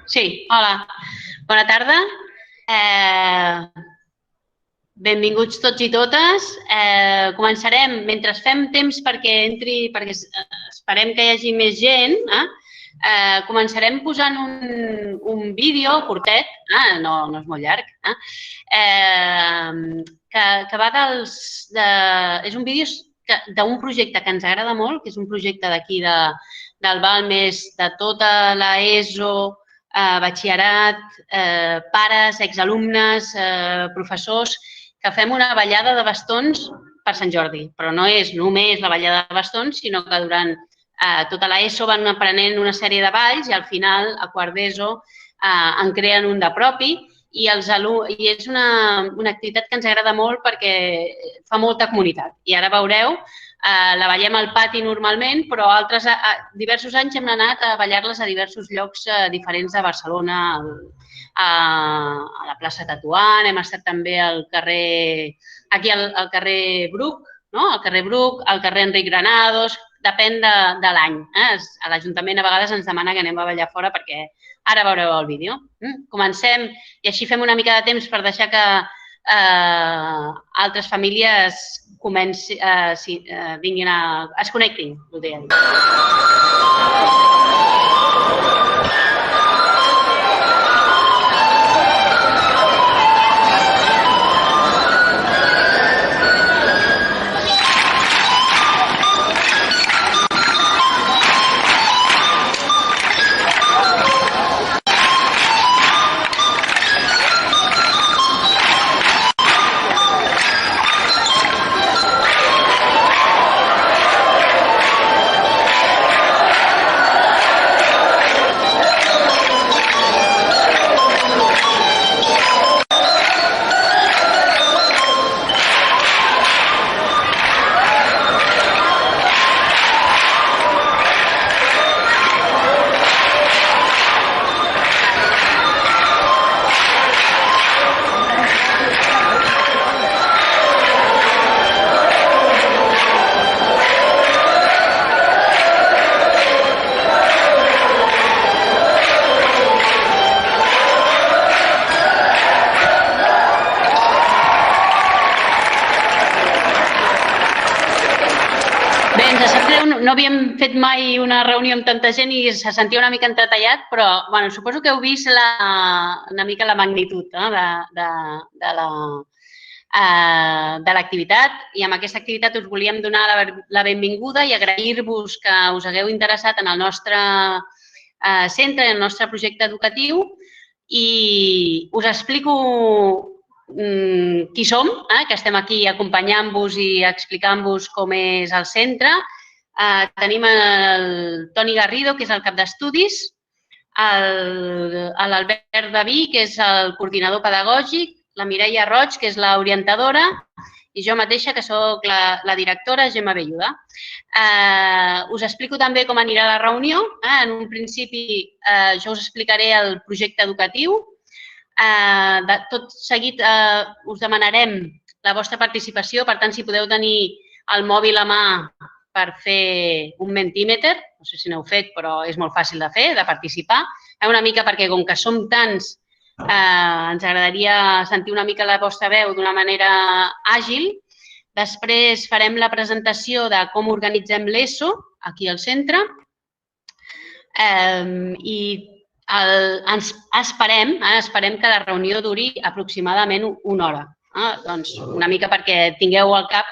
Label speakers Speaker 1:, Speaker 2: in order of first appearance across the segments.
Speaker 1: Sí, hola. Bona tarda. Benvinguts tots i totes. Començarem, mentre fem temps perquè entri, perquè esperem que hi hagi més gent, començarem posant un vídeo curtet, no és molt llarg, que va és un vídeo d'un projecte que ens agrada molt, que és un projecte d'aquí del Balmes, de tota l'ESO, batxillerat, pares, exalumnes, professors, que fem una ballada de bastons per Sant Jordi. Però no és només la ballada de bastons, sinó que durant tota l'ESO van aprenent una sèrie de balls i al final, a quart d'ESO, en creen un de propi i és una activitat que ens agrada molt perquè fa molta comunitat. I ara veureu, la ballem al pati normalment, però diversos anys hem anat a ballar-les a diversos llocs diferents de Barcelona, a la plaça Tetuan, hem estat també al carrer Bruc, al carrer Bruc, al carrer Enric Granados, depèn de l'any. A l'Ajuntament a vegades ens demana que anem a ballar fora perquè ara veureu el vídeo. Comencem i així fem una mica de temps per deixar que altres famílies vinguin es connectin, voldria dir. No havíem fet mai una reunió amb tanta gent i se sentia una mica entretallat, però suposo que heu vist una mica la magnitud de l'activitat i amb aquesta activitat us volíem donar la benvinguda i agrair-vos que us hagueu interessat en el nostre centre, en el nostre projecte educatiu i us explico qui som, que estem aquí acompanyant-vos i explicant-vos com és el centre. Tenim el Toni Garrido, que és el cap d'estudis, l'Albert Daví, que és el coordinador pedagògic, la Mireia Roig, que és l'orientadora, i jo mateixa, que soc la directora, Gemma Belluda. Us explico també com anirà la reunió. En un principi, jo us explicaré el projecte educatiu. Tot seguit us demanarem la vostra participació, per tant, si podeu tenir el mòbil a mà per fer un mentímetre, no sé si n'heu fet, però és molt fàcil de fer, de participar. Una mica perquè, com que som tants, ens agradaria sentir una mica la vostra veu d'una manera àgil. Després farem la presentació de com organitzem l'ESO aquí al centre i esperem que la reunió duri aproximadament una hora. Doncs una mica perquè tingueu al cap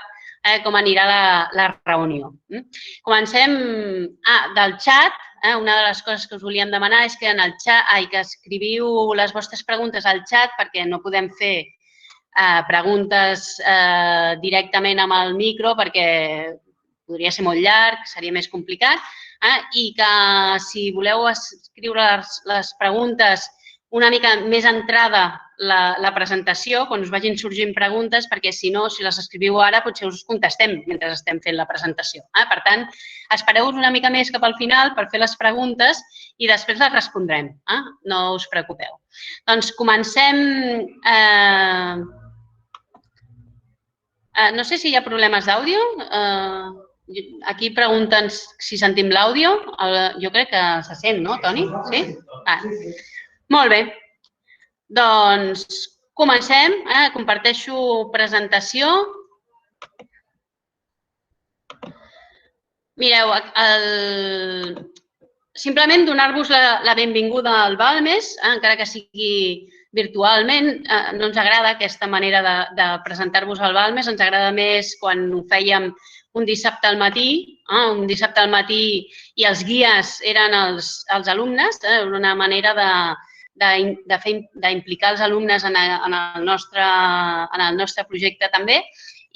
Speaker 1: com anirà la reunió. Comencem del xat. Una de les coses que us volíem demanar és que que escriviu les vostres preguntes al xat perquè no podem fer preguntes directament amb el micro perquè podria ser molt llarg, seria més complicat, i que si voleu escriure les preguntes una mica més entrada la presentació, quan us vagin sorgint preguntes, perquè si no, si les escriviu ara, potser us contestem mentre estem fent la presentació. Per tant, espereu-vos una mica més cap al final per fer les preguntes i després les respondrem. No us preocupeu. Doncs comencem. No sé si hi ha problemes d'àudio. Aquí pregunten si sentim l'àudio. Jo crec que se sent, no, Toni? Sí? Molt bé. Doncs comencem. Comparteixo presentació. Mireu, simplement donar-vos la benvinguda al Balmes, encara que sigui virtualment. No ens agrada aquesta manera de presentar-vos al Balmes, ens agrada més quan ho fèiem un dissabte al matí, i els guies eren els alumnes, una manera d'implicar els alumnes en el nostre projecte també,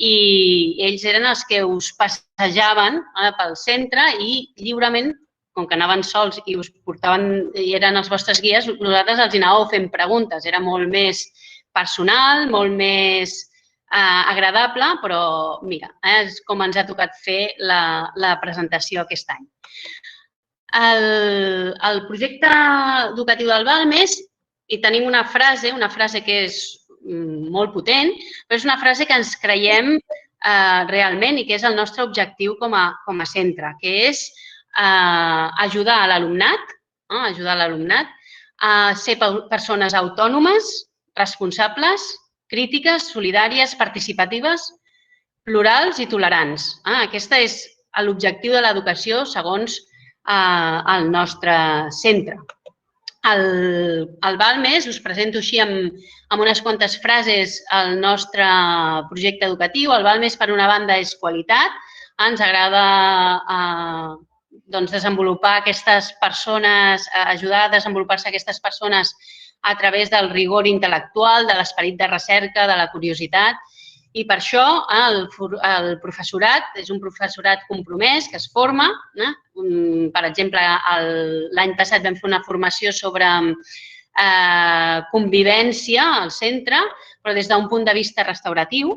Speaker 1: i ells eren els que us passejaven pel centre i lliurement, com que anaven sols i us portaven, i eren els vostres guies, nosaltres els anàveu fent preguntes. Era molt més personal, molt més agradable, però mira, és com ens ha tocat fer la presentació aquest any. El projecte educatiu del Balmes, i tenim una frase que és molt potent, però és una frase que ens creiem realment i que és el nostre objectiu com a centre, que és ajudar a l'alumnat a ser persones autònomes, responsables, crítiques, solidàries, participatives, plurals i tolerants. Aquest és l'objectiu de l'educació segons el nostre centre. Al Balmes, us presento així amb unes quantes frases el nostre projecte educatiu. El Balmes, per una banda, és qualitat. Ens agrada desenvolupar aquestes persones, ajudar a desenvolupar-se aquestes persones a través del rigor intel·lectual, de l'esperit de recerca, de la curiositat. I per això el professorat és un professorat compromès que es forma. Per exemple, l'any passat vam fer una formació sobre convivència al centre, però des d'un punt de vista restauratiu.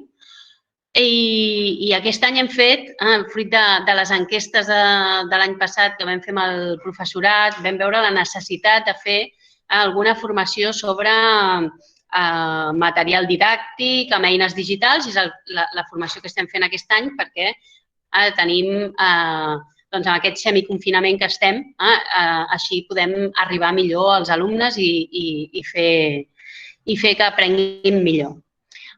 Speaker 1: I aquest any hem fet, fruit de les enquestes de l'any passat que vam fer amb el professorat, vam veure la necessitat de fer alguna formació sobre material didàctic, amb eines digitals, i és la formació que estem fent aquest any perquè tenim, amb aquest semiconfinament que estem, així podem arribar millor als alumnes i fer que aprenguin millor.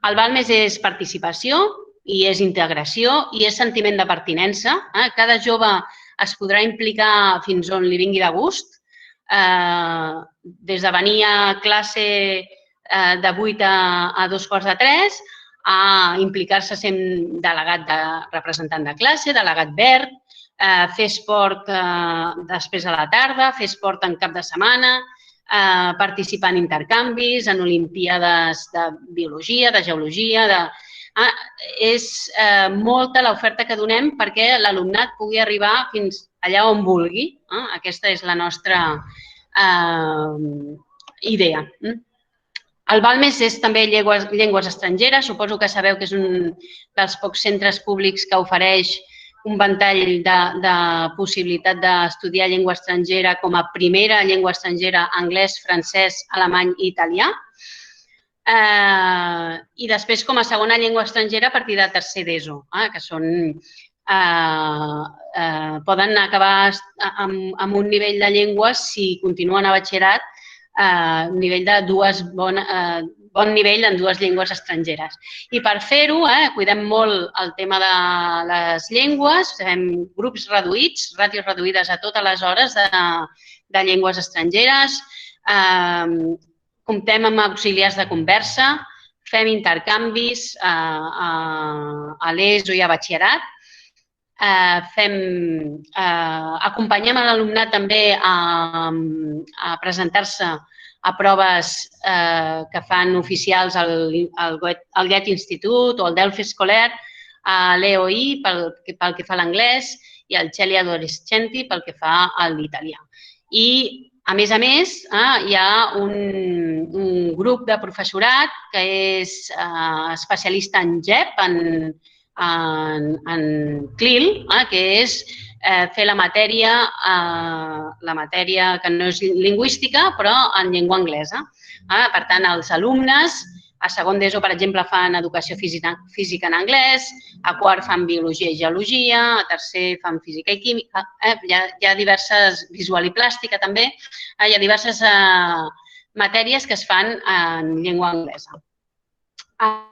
Speaker 1: El Balmes és participació i és integració i és sentiment de pertinença. Cada jove es podrà implicar fins on li vingui de gust, des de venir a classe de 8 a 2:45, a implicar-se sent delegat representant de classe, delegat verd, fer esport després a la tarda, fer esport en cap de setmana, participar en intercanvis, en olimpíades de biologia, de geologia. És molta l'oferta que donem perquè l'alumnat pugui arribar fins allà on vulgui. Aquesta és la nostra idea. El Balmes és també llengües estrangeres. Suposo que sabeu que és un dels pocs centres públics que ofereix un ventall de possibilitat d'estudiar llengua estrangera com a primera llengua estrangera, anglès, francès, alemany i italià. I després com a segona llengua estrangera a partir de tercer d'ESO, que poden acabar amb un nivell de llengües si continuen a batxillerat, un nivell de bon nivell en 2 llengües estrangeres. I per fer-ho, cuidem molt el tema de les llengües, fem grups reduïts, ràtios reduïdes a totes les hores de llengües estrangeres, comptem amb auxiliars de conversa, fem intercanvis a l'ESO i a batxillerat, acompanyem l'alumnat també a presentar-se a proves que fan oficials el Goethe Institut o el Delphi Escolar, a l'EOI pel que fa a l'anglès i el Celli Adolescenti pel que fa a l'italià. I, a més, hi ha un grup de professorat que és especialista en GEP, en CLIL, que és fer la matèria que no és lingüística, però en llengua anglesa. Per tant, els alumnes a segon d'ESO, per exemple, fan educació física en anglès, a quart fan biologia i geologia, a tercer fan física i química. Hi ha diverses, visual i plàstica també, hi ha diverses matèries que es fan en llengua anglesa.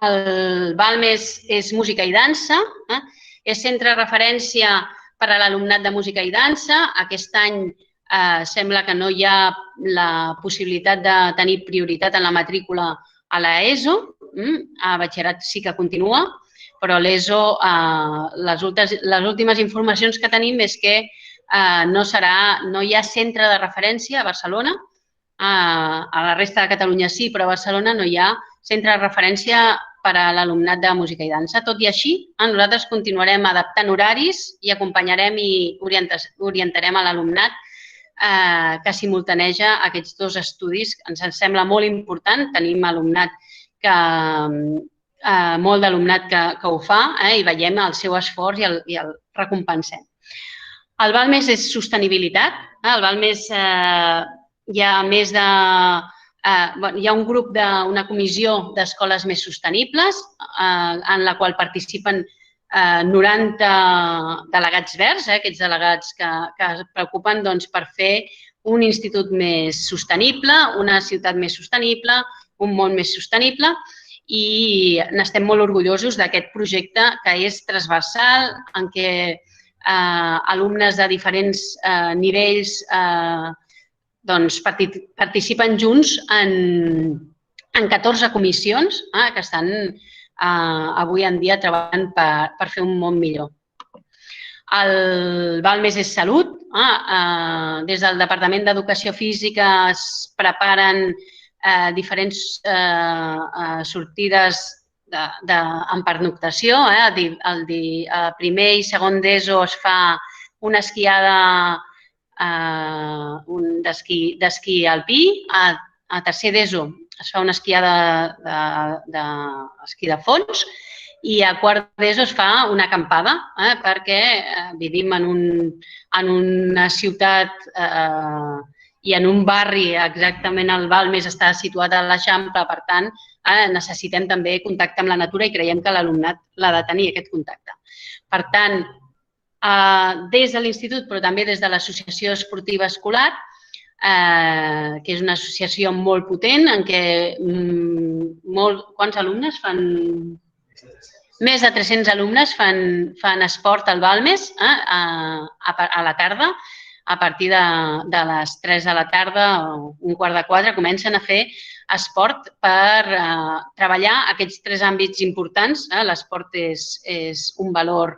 Speaker 1: El Balmes és música i dansa, és centre de referència per a l'alumnat de música i dansa. Aquest any sembla que no hi ha la possibilitat de tenir prioritat en la matrícula a l'ESO. A batxillerat sí que continua, però l'ESO, les últimes informacions que tenim és que no hi ha centre de referència a Barcelona. A la resta de Catalunya sí, però a Barcelona no hi ha centre de referència per a l'alumnat de música i dansa. Tot i així, nosaltres continuarem adaptant horaris i acompanyarem i orientarem a l'alumnat que simultaneja aquests dos estudis. Ens sembla molt important. Tenim alumnat molt d'alumnat que ho fa i veiem el seu esforç i el recompensem. El Balmes és sostenibilitat. El Balmes hi ha més de... Hi ha un grup d'una comissió d'escoles més sostenibles en la qual participen 90 delegats verds, aquests delegats que es preocupen per fer un institut més sostenible, una ciutat més sostenible, un món més sostenible, i n'estem molt orgullosos d'aquest projecte que és transversal, en què alumnes de diferents nivells participen junts en 14 comissions que estan avui en dia treballant per fer un món millor. El Balmes és salut. Des del Departament d'Educació Física es preparen diferents sortides en pernoctació. El primer i segon d'ESO es fa una esquiada d'esquí alpí. A tercer d'ESO es fa una esquiada d'esquí de fons i a quart d'ESO es fa una acampada perquè vivim en una ciutat i en un barri, exactament el Balmes està situat a l'Eixample, per tant, necessitem també contacte amb la natura i creiem que l'alumnat l'ha de tenir, aquest contacte. Per tant, des de l'institut, però també des de l'Associació Esportiva Escolar, que és una associació molt potent, en què quants alumnes fan? Més de 300 alumnes fan esport al Balmes a la tarda. A partir de les 3 de la tarda o un quart de 4 comencen a fer esport per treballar aquests 3 àmbits importants. L'esport és un valor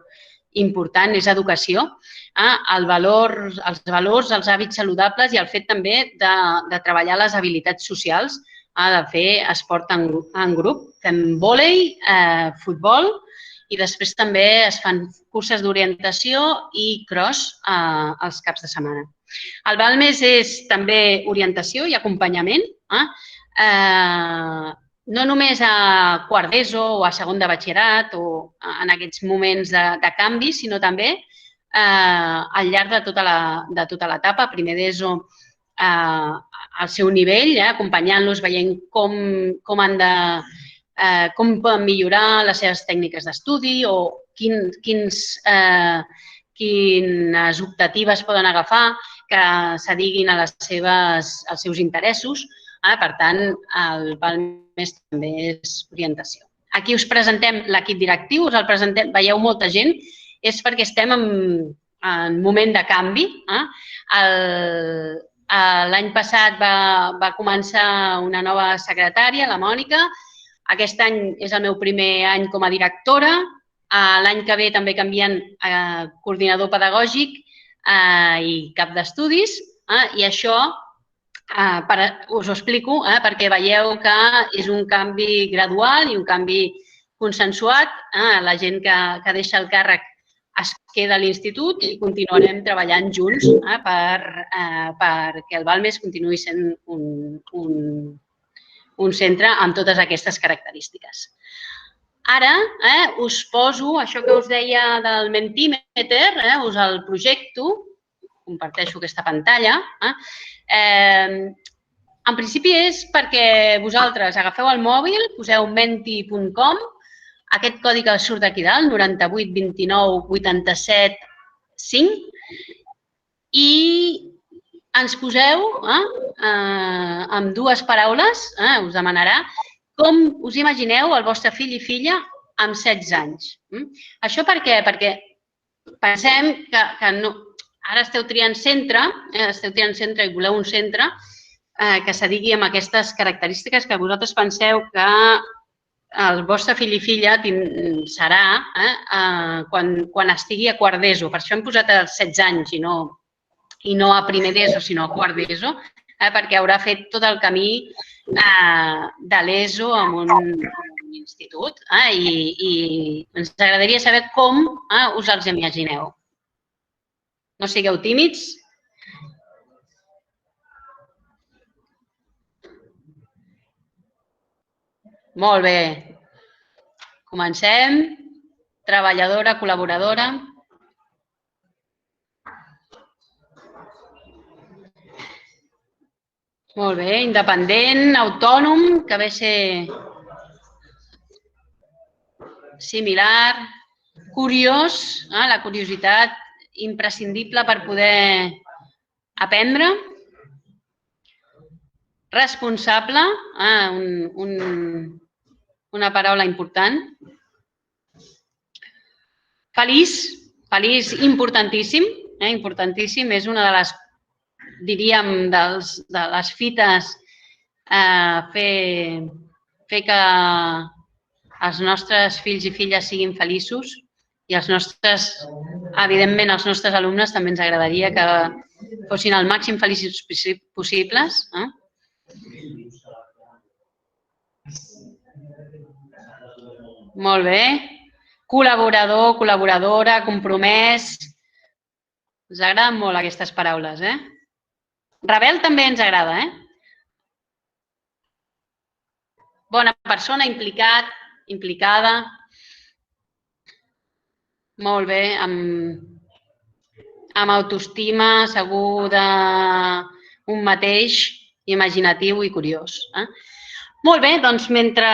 Speaker 1: important, és educació. Els valors, els hàbits saludables i el fet també de treballar les habilitats socials, de fer esport en grup. Fem vòlei, futbol i després també es fan curses d'orientació i cross els caps de setmana. El Balmes és també orientació i acompanyament, no només a quart d'ESO o a segon de batxillerat o en aquests moments de canvi, sinó també al llarg de tota l'etapa, primer d'ESO al seu nivell, acompanyant-los, veient com han de com poden millorar les seves tècniques d'estudi o quines optatives poden agafar que s'adiguin als seus interessos. Per tant, el Balmes també és orientació. Aquí us presentem l'equip directiu, us el presentem, veieu molta gent, és perquè estem en moment de canvi. L'any passat va començar una nova secretària, la Mònica. Aquest any és el meu primer any com a directora. L'any que ve també canvien coordinador pedagògic i cap d'estudis. I això us ho explico perquè veieu que és un canvi gradual i un canvi consensuat. La gent que deixa el càrrec es queda a l'institut i continuarem treballant junts perquè el Balmes continuï sent un centre amb totes aquestes característiques. Ara us poso això que us deia del Mentimeter, us el projecto, comparteixo aquesta pantalla. En principi és perquè vosaltres agafeu el mòbil, poseu menti.com, aquest codi que surt aquí dalt, 98 29 87 5, i ens poseu amb dues paraules, us demanarà, com us imagineu el vostre fill i filla amb 16 anys. Això per què? Perquè pensem que no, ara esteu triant centre i voleu un centre que es dediqui a aquestes característiques que vosaltres penseu que el vostre fill i filla serà quan estigui a quart d'ESO. Per això hem posat els 16 anys i no a primer d'ESO, sinó a quart d'ESO, perquè haurà fet tot el camí de l'ESO en un institut i ens agradaria saber com us els imagineu. No sigueu tímids. Molt bé. Comencem. Treballadora, col·laboradora. Molt bé. Independent, autònom, que ve a ser similar. Curiós, la curiositat imprescindible per poder aprendre. Responsable, una paraula important. Feliç, importantíssim, importantíssim. És una de les, diríem, de les fites fer que els nostres fills i filles siguin feliços i evidentment, els nostres alumnes també ens agradaria que fossin el màxim feliços possibles. Molt bé. Col·laborador, col·laboradora, compromès. Us agraden molt aquestes paraules, Rebel també ens agrada, Bona persona, implicat, implicada. Molt bé, amb autoestima, segur d'un mateix, imaginatiu i curiós. Molt bé, doncs mentre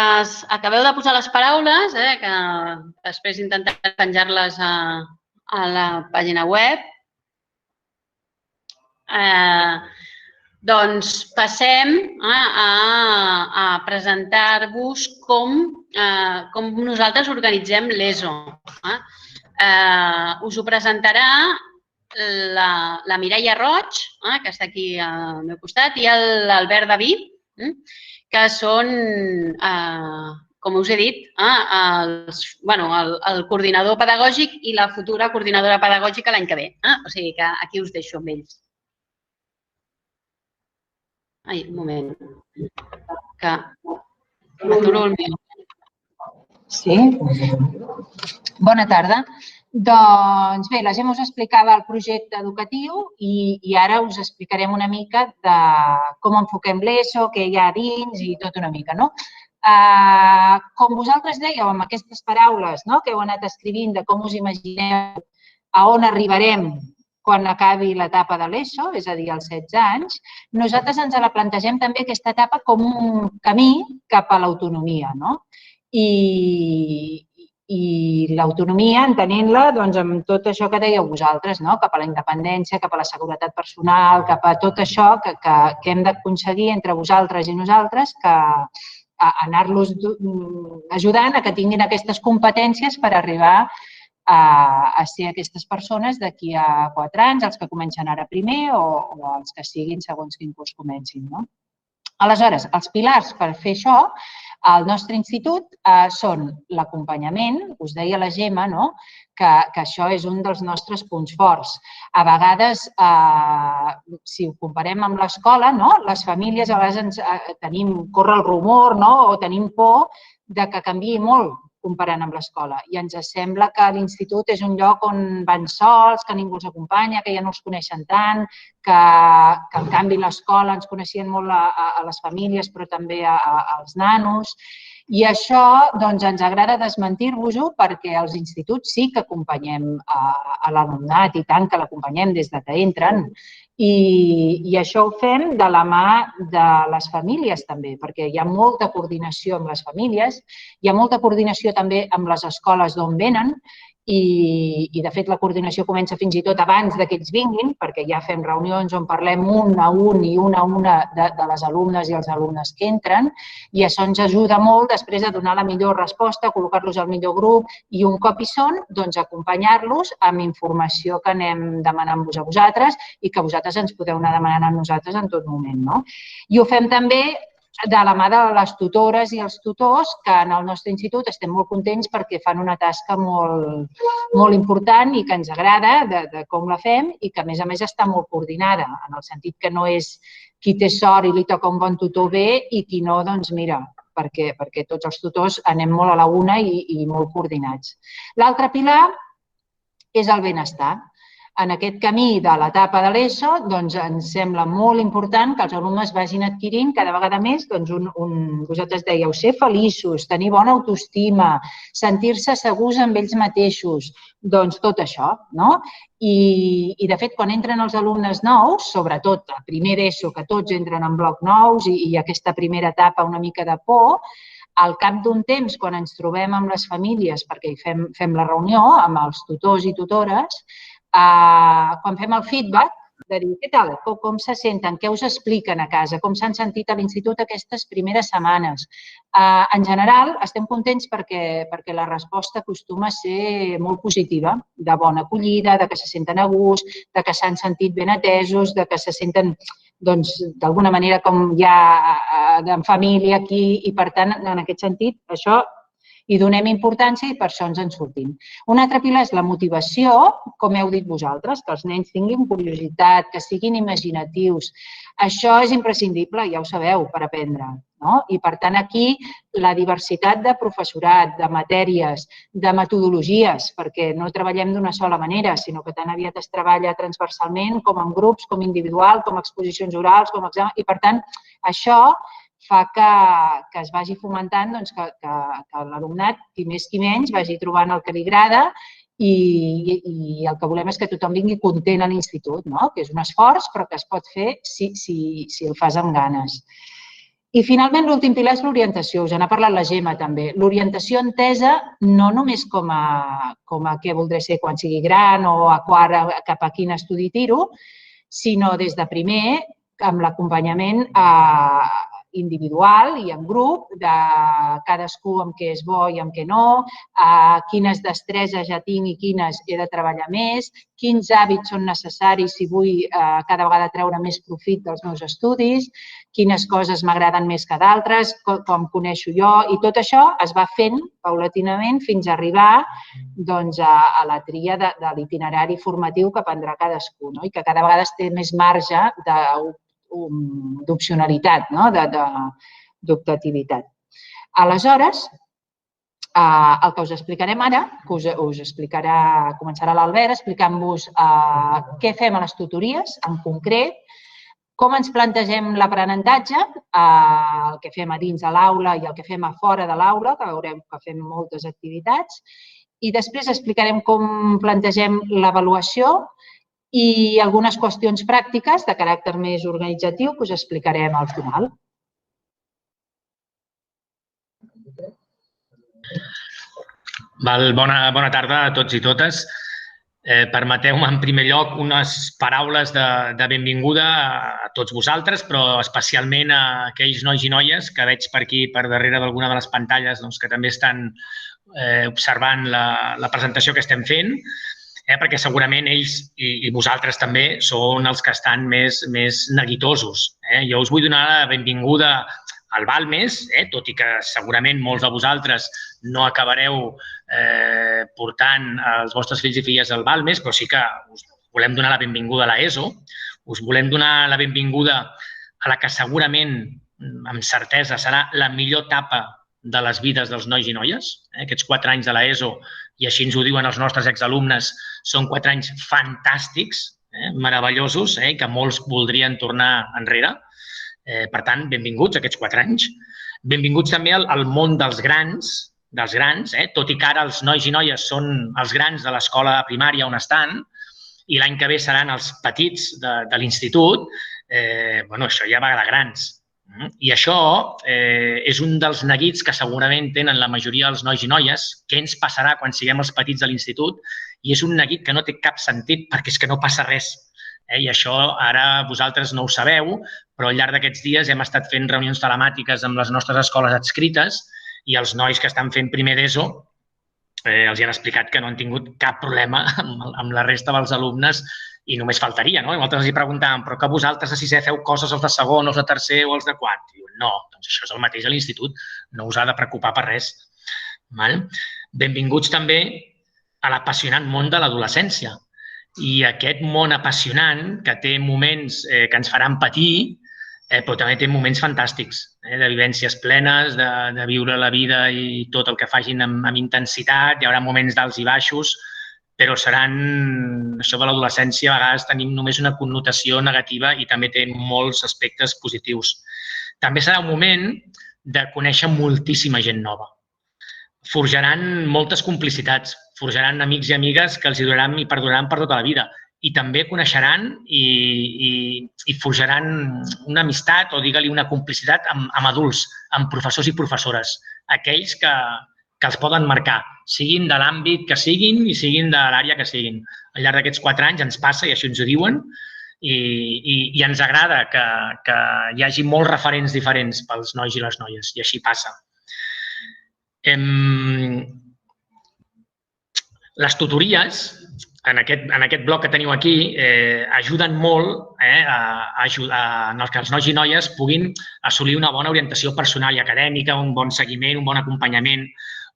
Speaker 1: acabeu de posar les paraules, que després intentaré penjar-les a la pàgina web, doncs passem a presentar-vos com nosaltres organitzem l'ESO. Us ho presentarà la Mireia Roig, que està aquí al meu costat, i l'Albert Daví, que són, com us he dit, el coordinador pedagògic i la futura coordinadora pedagògica l'any que ve. O sigui que aquí us deixo amb ells. Ai, un moment, que m'aturo el meu.
Speaker 2: Sí. Bona tarda. Doncs bé, la Gemma us explicava el projecte educatiu i ara us explicarem una mica de com enfoquem l'ESO, què hi ha dins i tot una mica, no? Com vosaltres dèieu amb aquestes paraules que heu anat escrivint de com us imagineu a on arribarem quan acabi l'etapa de l'ESO, és a dir, als 16 anys, nosaltres ens la plantegem també aquesta etapa com un camí cap a l'autonomia, no? I l'autonomia, entenent-la amb tot això que dèieu vosaltres, cap a la independència, cap a la seguretat personal, cap a tot això que hem d'aconseguir entre vosaltres i nosaltres, que anar-los ajudant a que tinguin aquestes competències per arribar a ser aquestes persones d'aquí a 4 anys, els que comencen ara primer o els que siguin segons quin curs comencin. Aleshores, els pilars per fer això al nostre institut són l'acompanyament, us deia la Gemma, que això és un dels nostres punts forts. A vegades, si ho comparem amb l'escola, les famílies a vegades corre el rumor o tenim por que canviï molt comparant amb l'escola. I ens sembla que l'institut és un lloc on van sols, que ningú els acompanya, que ja no els coneixen tant, que en canvi a l'escola ens coneixien molt a les famílies, però també als nanos. I això ens agrada desmentir-vos-ho perquè als instituts sí que acompanyem a l'alumnat i tant que l'acompanyem des que entren. I això ho fem de la mà de les famílies també, perquè hi ha molta coordinació amb les famílies, hi ha molta coordinació també amb les escoles d'on venen i de fet la coordinació comença fins i tot abans que ells vinguin, perquè ja fem reunions on parlem un a un i una a una de les alumnes i els alumnes que entren, i això ens ajuda molt després a donar la millor resposta, col·locar-los al millor grup i un cop hi són, doncs acompanyar-los amb informació que anem demanant-vos a vosaltres i que vosaltres ens podeu anar demanant a nosaltres en tot moment, no? I ho fem també de la mà de les tutores i els tutors, que en el nostre institut estem molt contents perquè fan una tasca molt important i que ens agrada de com la fem i que, a més, està molt coordinada, en el sentit que no és qui té sort i li toca un bon tutor bé i qui no, doncs mira, perquè tots els tutors anem molt a la una i molt coordinats. L'altre pilar és el benestar. En aquest camí de l'etapa de l'ESO, doncs ens sembla molt important que els alumnes vagin adquirint cada vegada més, doncs vosaltres dèieu, ser feliços, tenir bona autoestima, sentir-se segurs amb ells mateixos, doncs tot això, no? I de fet, quan entren els alumnes nous, sobretot a primer d'ESO, que tots entren en bloc nous i aquesta primera etapa una mica de por, al cap d'un temps, quan ens trobem amb les famílies, perquè hi fem la reunió amb els tutors i tutores, quan fem el feedback, de dir, què tal, com se senten, què us expliquen a casa, com s'han sentit a l'institut aquestes primeres setmanes. En general, estem contents perquè la resposta acostuma a ser molt positiva, de bona acollida, de que se senten a gust, de que s'han sentit ben atesos, de que se senten, doncs, d'alguna manera com ja en família aquí i, per tant, en aquest sentit, això hi donem importància i per això ens en sortim. Un altre pilar és la motivació, com heu dit vosaltres, que els nens tinguin curiositat, que siguin imaginatius. Això és imprescindible, ja ho sabeu, per aprendre. I, per tant, aquí la diversitat de professorat, de matèries, de metodologies, perquè no treballem d'una sola manera, sinó que tan aviat es treballa transversalment, com en grups, com individual, com exposicions orals, com exàmens, i, per tant, això fa que es vagi fomentant que l'alumnat, qui més qui menys, vagi trobant el que li agrada i el que volem és que tothom vingui content a l'institut, que és un esforç però que es pot fer si el fas amb ganes. I finalment l'últim pilar és l'orientació, us n'ha parlat la Gemma també. L'orientació entesa no només com a què voldré ser quan sigui gran o a quart cap a quin estudi tiro, sinó des de primer amb l'acompanyament individual i en grup, de cadascú amb què és bo i amb què no, quines destreses ja tinc i quines he de treballar més, quins hàbits són necessaris si vull cada vegada treure més profit dels meus estudis, quines coses m'agraden més que d'altres, com coneixo jo, i tot això es va fent paulatinament fins a arribar a la tria de l'itinerari formatiu que prendrà cadascú i que cada vegada es té més marge d'opcionalitat, d'optativitat. Aleshores, el que us explicarem ara, que us explicarà, començarà l'Albert explicant-vos què fem a les tutories, en concret, com ens plantegem l'aprenentatge, el que fem a dins de l'aula i el que fem a fora de l'aula, que veurem que fem moltes activitats, i després explicarem com plantegem l'avaluació i algunes qüestions pràctiques de caràcter més organitzatiu que us explicarem al final.
Speaker 3: Bona tarda a tots i totes. Permeteu-me, en primer lloc, unes paraules de benvinguda a tots vosaltres, però especialment a aquells nois i noies que veig per aquí, per darrere d'alguna de les pantalles, que també estan observant la presentació que estem fent, perquè segurament ells i vosaltres també són els que estan més neguitosos. Jo us vull donar la benvinguda al Balmes, tot i que segurament molts de vosaltres no acabareu portant els vostres fills i filles al Balmes, però sí que us volem donar la benvinguda a l'ESO, us volem donar la benvinguda a la que segurament, amb certesa, serà la millor etapa de les vides dels nois i noies. Aquests 4 anys de l'ESO, i així ens ho diuen els nostres exalumnes, són 4 anys fantàstics, meravellosos, que molts voldrien tornar enrere. Per tant, benvinguts a aquests 4 anys. Benvinguts també al món dels grans, tot i que ara els nois i noies són els grans de l'escola primària on estan i l'any que ve seran els petits de l'institut. Això ja va de grans. I això és un dels neguits que segurament tenen la majoria dels nois i noies, què ens passarà quan siguem els petits de l'institut, i és un neguit que no té cap sentit perquè és que no passa res. I això ara vosaltres no ho sabeu, però al llarg d'aquests dies hem estat fent reunions telemàtiques amb les nostres escoles adscrites i els nois que estan fent primer d'ESO els han explicat que no han tingut cap problema amb la resta dels alumnes i només faltaria, no? I nosaltres els preguntàvem, però que vosaltres a sisè feu coses els de segon, els de tercer o els de quart? I diuen, no, doncs això és el mateix a l'institut, no us ha de preocupar per res. Benvinguts també a l'apassionant món de l'adolescència. I aquest món apassionant, que té moments que ens faran patir, però també té moments fantàstics, de vivències plenes, de viure la vida i tot el que facin amb intensitat. Hi haurà moments d'alts i baixos, però seran, això de l'adolescència, a vegades tenim només una connotació negativa i també té molts aspectes positius. També serà un moment de conèixer moltíssima gent nova. Forjaran moltes complicitats, forjaran amics i amigues que els duraran i perduraran per tota la vida. I també coneixeran i forjaran una amistat o, digue-li, una complicitat amb adults, amb professors i professores, aquells que els poden marcar, siguin de l'àmbit que siguin i siguin de l'àrea que siguin. Al llarg d'aquests 4 anys ens passa, i així ens ho diuen, i ens agrada que hi hagi molts referents diferents pels nois i les noies, i així passa. Les tutories, en aquest bloc que teniu aquí, ajuden molt a que els nois i noies puguin assolir una bona orientació personal i acadèmica, un bon seguiment, un bon acompanyament,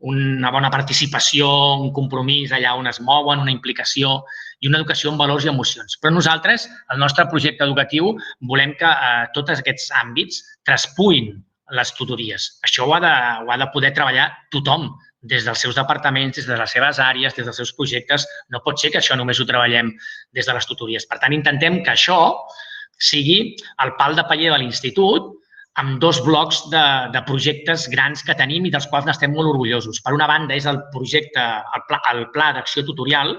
Speaker 3: una bona participació, un compromís allà on es mouen, una implicació i una educació en valors i emocions. Però nosaltres, el nostre projecte educatiu, volem que tots aquests àmbits traspuïn les tutories. Això ho ha de poder treballar tothom, des dels seus departaments, des de les seves àrees, des dels seus projectes. No pot ser que això només ho treballem des de les tutories. Per tant, intentem que això sigui el pal de paller de l'institut amb 2 blocs de projectes grans que tenim i dels quals n'estem molt orgullosos. Per una banda, és el projecte, el Pla d'Acció Tutorial,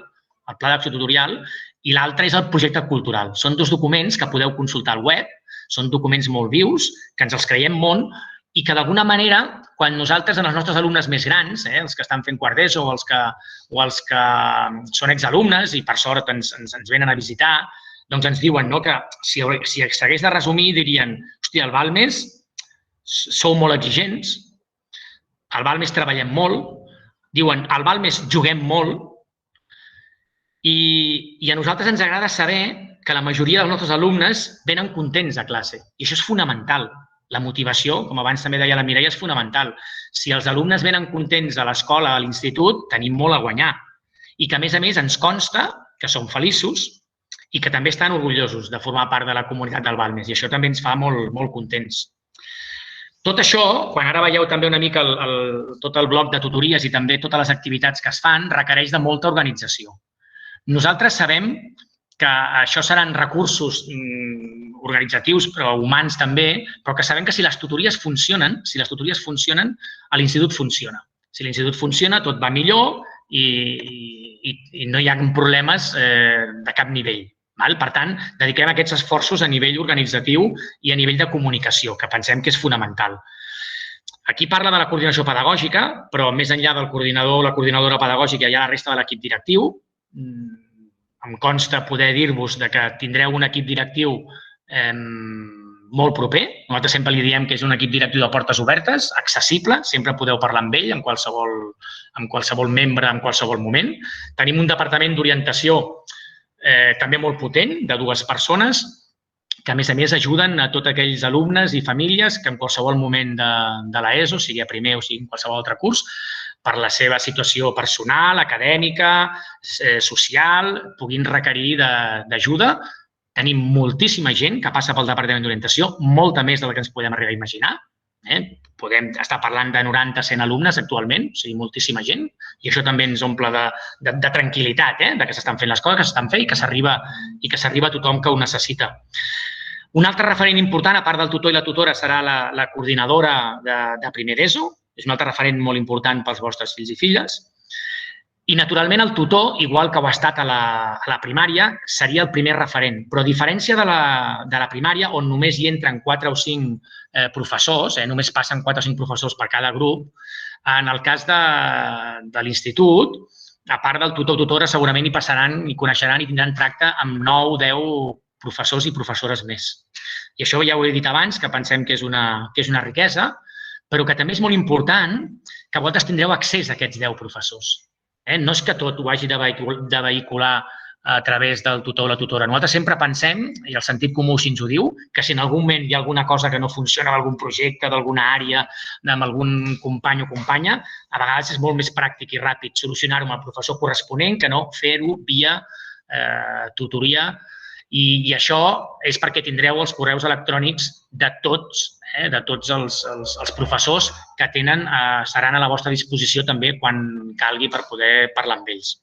Speaker 3: i l'altre és el projecte cultural. Són 2 documents que podeu consultar al web, són documents molt vius, que ens els creiem molt i que d'alguna manera, quan nosaltres, en els nostres alumnes més grans, els que estan fent quart d'ESO o els que són exalumnes i per sort ens venen a visitar, doncs ens diuen que si s'hagués de resumir dirien, hòstia, al Balmes sou molt exigents, al Balmes treballem molt, diuen, al Balmes juguem molt i a nosaltres ens agrada saber que la majoria dels nostres alumnes venen contents a classe i això és fonamental. La motivació, com abans també deia la Mireia, és fonamental. Si els alumnes venen contents a l'escola, a l'institut, tenim molt a guanyar. I que, a més, ens consta que són feliços i que també estan orgullosos de formar part de la comunitat del Balmes. I això també ens fa molt contents. Tot això, quan ara veieu també una mica tot el bloc de tutories i també totes les activitats que es fan, requereix de molta organització. Nosaltres sabem que això seran recursos organitzatius, però humans també, però que sabem que si les tutories funcionen, l'institut funciona. Si l'institut funciona, tot va millor i no hi ha problemes de cap nivell. Per tant, dediquem aquests esforços a nivell organitzatiu i a nivell de comunicació, que pensem que és fonamental. Aquí parla de la coordinació pedagògica, però més enllà del coordinador o la coordinadora pedagògica hi ha la resta de l'equip directiu. Em consta poder dir-vos que tindreu un equip directiu molt proper. Nosaltres sempre li diem que és un equip directiu de portes obertes, accessible, sempre podeu parlar amb ell, amb qualsevol membre, en qualsevol moment. Tenim un departament d'orientació també molt potent, de 2 persones, que a més ajuden a tots aquells alumnes i famílies que en qualsevol moment de l'ESO, sigui a primer o sigui en qualsevol altre curs, per la seva situació personal, acadèmica, social, puguin requerir d'ajuda. Tenim moltíssima gent que passa pel Departament d'Orientació, molta més de la que ens podem arribar a imaginar. Podem estar parlant de 90-100 alumnes actualment, o sigui, moltíssima gent, i això també ens omple de tranquil·litat, que s'estan fent les coses, que s'estan fent i que s'arriba a tothom que ho necessita. Un altre referent important, a part del tutor i la tutora, serà la coordinadora de primer d'ESO. És un altre referent molt important pels vostres fills i filles. I, naturalment, el tutor, igual que ho ha estat a la primària, seria el primer referent. Però a diferència de la primària, on només hi entren 4 o 5 professors, només passen 4 o 5 professors per cada grup, en el cas de l'institut, a part del tutor o tutora, segurament hi passaran, hi coneixeran i tindran tracte amb 9 o 10 professors i professores més. I això ja ho he dit abans, que pensem que és una riquesa, però que també és molt important que vosaltres tindreu accés a aquests 10 professors. No és que tot ho hagi de vehicular a través del tutor o la tutora. Nosaltres sempre pensem, i el sentit comú així ens ho diu, que si en algun moment hi ha alguna cosa que no funciona amb algun projecte, d'alguna àrea, amb algun company o companya, a vegades és molt més pràctic i ràpid solucionar-ho amb el professor corresponent que no fer-ho via tutoria. I això és perquè tindreu els correus electrònics de tots els professors que seran a la vostra disposició també quan calgui per poder parlar amb ells.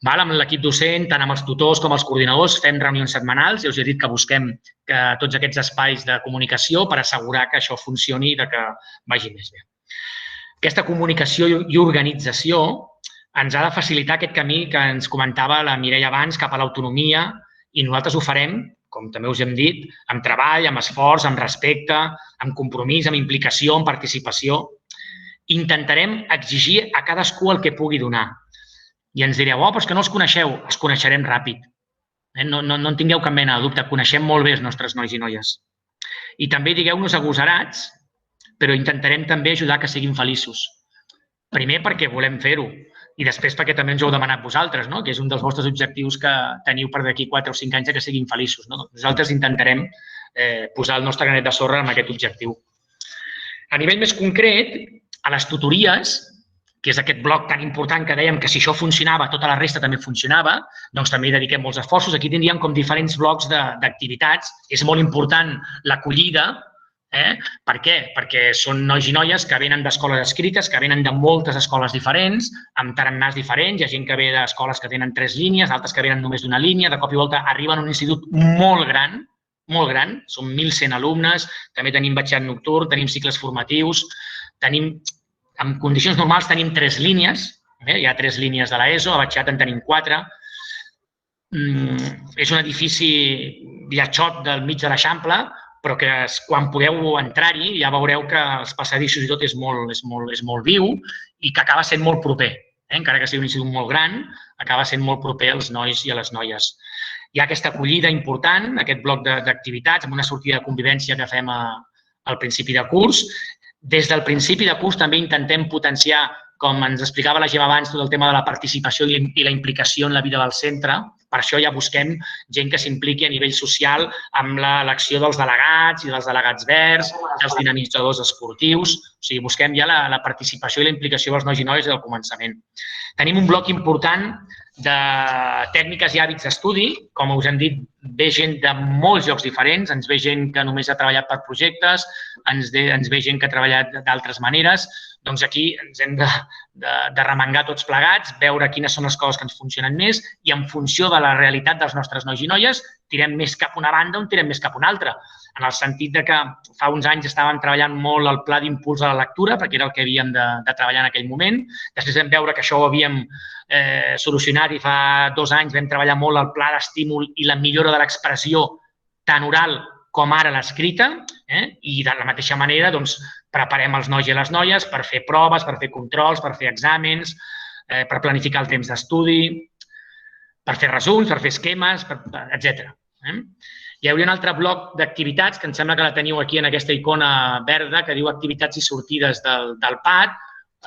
Speaker 3: Amb l'equip docent, tant amb els tutors com els coordinadors, fem reunions setmanals i us he dit que busquem tots aquests espais de comunicació per assegurar que això funcioni i que vagi més bé. Aquesta comunicació i organització ens ha de facilitar aquest camí que ens comentava la Mireia abans cap a l'autonomia i nosaltres ho farem, com també us hem dit, amb treball, amb esforç, amb respecte, amb compromís, amb implicació, amb participació. Intentarem exigir a cadascú el que pugui donar. I ens direu, però és que no els coneixeu. Els coneixerem ràpid. No en tingueu cap mena de dubte. Coneixem molt bé els nostres nois i noies. I també digueu-nos agosarats, però intentarem també ajudar que siguin feliços. Primer perquè volem fer-ho i després perquè també ens ho heu demanat vosaltres, que és un dels vostres objectius que teniu per d'aquí 4 o 5 anys que siguin feliços. Nosaltres intentarem posar el nostre granet de sorra en aquest objectiu. A nivell més concret, a les tutories, que és aquest bloc tan important que dèiem que si això funcionava, tota la resta també funcionava, doncs també hi dediquem molts esforços. Aquí tindríem com diferents blocs d'activitats. És molt important l'acollida. Per què? Perquè són nois i noies que venen d'escoles escrites, que venen de moltes escoles diferents, amb tarannàs diferents. Hi ha gent que ve d'escoles que tenen 3 línies, d'altres que venen només d'una línia. De cop i volta arriben a un institut molt gran, són 1.100 alumnes, també tenim batxillerat nocturn, tenim cicles formatius, en condicions normals tenim 3 línies, hi ha 3 línies de l'ESO, a batxillerat en tenim 4. És un edifici lletjot del mig de l'Eixample, però que quan podeu entrar-hi ja veureu que els passadissos i tot és molt viu i que acaba sent molt proper. Encara que sigui un institut molt gran, acaba sent molt proper als nois i a les noies. Hi ha aquesta acollida important, aquest bloc d'activitats, amb una sortida de convivència que fem al principi de curs. Des del principi de curs també intentem potenciar, com ens explicava la Gemma abans, tot el tema de la participació i la implicació en la vida del centre. Per això ja busquem gent que s'impliqui a nivell social amb l'elecció dels delegats i dels delegats verds, dels dinamitzadors esportius. O sigui, busquem ja la participació i la implicació dels nois i noies des del començament. Tenim un bloc important de tècniques i hàbits d'estudi. Com us hem dit, ve gent de molts llocs diferents. Ens ve gent que només ha treballat per projectes, ens ve gent que ha treballat d'altres maneres. Doncs aquí ens hem de remengar tots plegats, veure quines són les coses que ens funcionen més i en funció de la realitat dels nostres nois i noies tirem més cap a una banda o tirem més cap a una altra. En el sentit que fa uns anys estàvem treballant molt el pla d'impuls a la lectura, perquè era el que havíem de treballar en aquell moment. Després vam veure que això ho havíem solucionat i fa 2 anys vam treballar molt el pla d'estímul i la millora de l'expressió tant oral com ara l'escrita, i de la mateixa manera preparem els nois i les noies per fer proves, per fer controls, per fer exàmens, per planificar el temps d'estudi, per fer resums, per fer esquemes, etc. Hi hauria un altre bloc d'activitats, que em sembla que la teniu aquí en aquesta icona verda, que diu activitats i sortides del PAD.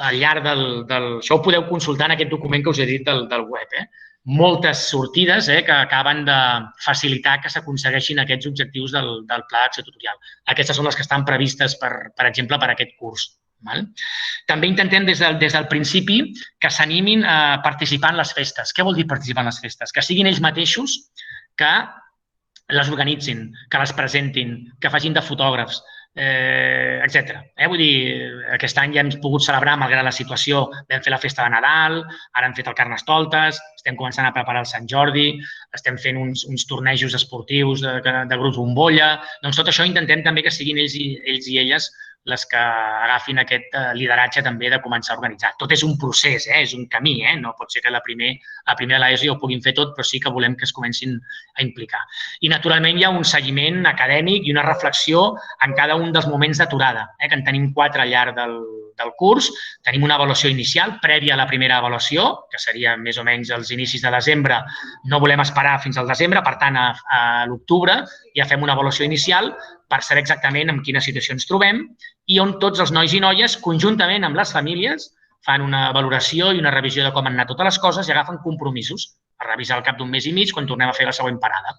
Speaker 3: Al llarg això ho podeu consultar en aquest document que us he dit del web. Moltes sortides que acaben de facilitar que s'aconsegueixin aquests objectius del pla d'acció tutorial. Aquestes són les que estan previstes, per exemple, per aquest curs. També intentem des del principi que s'animin a participar en les festes. Què vol dir participar en les festes? Que siguin ells mateixos que les organitzin, que les presentin, que facin de fotògrafs, etc. Vull dir, aquest any ja hem pogut celebrar, malgrat la situació, vam fer la festa de Nadal, ara hem fet el Carnestoltes, estem començant a preparar el Sant Jordi, estem fent uns tornejos esportius de grups bombolla. Doncs tot això intentem també que siguin ells i elles les que agafin aquest lideratge també de començar a organitzar. Tot és un procés, és un camí, no pot ser que a primer de l'ESO ja ho puguin fer tot, però sí que volem que es comencin a implicar. I, naturalment, hi ha un seguiment acadèmic i una reflexió en cada un dels moments d'aturada, que en tenim 4 al llarg del curs. Tenim una avaluació inicial prèvia a la primera avaluació, que seria més o menys als inicis de desembre. No volem esperar fins al desembre, per tant, a l'octubre ja fem una avaluació inicial per saber exactament en quina situació ens trobem i on tots els nois i noies, conjuntament amb les famílies, fan una valoració i una revisió de com han anat totes les coses i agafen compromisos a revisar al cap d'un mes i mig quan tornem a fer la següent parada.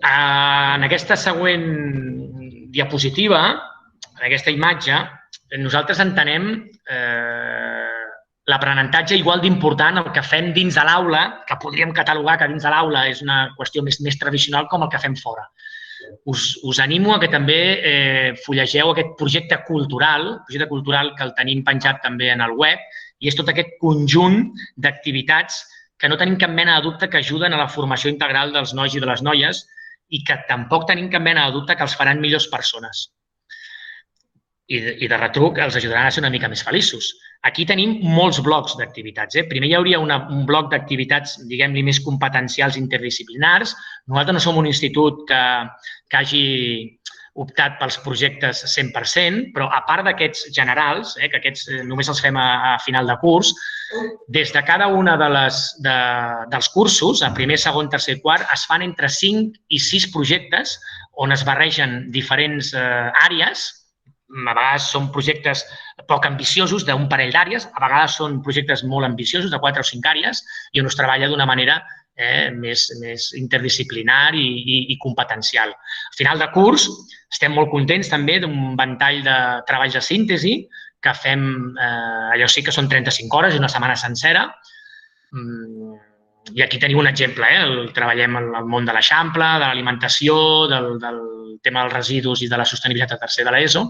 Speaker 3: En aquesta següent diapositiva, en aquesta imatge, nosaltres entenem l'aprenentatge igual d'important el que fem dins de l'aula, que podríem catalogar que dins de l'aula és una qüestió més tradicional, com el que fem fora. Us animo a que també fullegeu aquest projecte cultural que el tenim penjat també en el web, i és tot aquest conjunt d'activitats que no tenim cap mena de dubte que ajuden a la formació integral dels nois i de les noies i que tampoc tenim cap mena de dubte que els faran millors persones. I de retruc els ajudaran a ser una mica més feliços. Aquí tenim molts blocs d'activitats. Primer hi hauria un bloc d'activitats, diguem-li, més competencials interdisciplinars. Nosaltres no som un institut que hagi optat pels projectes 100%, però a part d'aquests generals, que aquests només els fem a final de curs, des de cada una dels cursos, a primer, segon, tercer i quart, es fan entre 5 i 6 projectes on es barregen diferents àrees. A vegades són projectes poc ambiciosos d'un parell d'àrees, a vegades són projectes molt ambiciosos de 4 o 5 àrees i on es treballa d'una manera més interdisciplinar i competencial. Al final de curs estem molt contents també d'un ventall de treballs de síntesi que fem, allò sí que són 35 hores i una setmana sencera. I aquí teniu un exemple, treballem en el món de l'Eixample, de l'alimentació, del tema dels residus i de la sostenibilitat a tercer de l'ESO.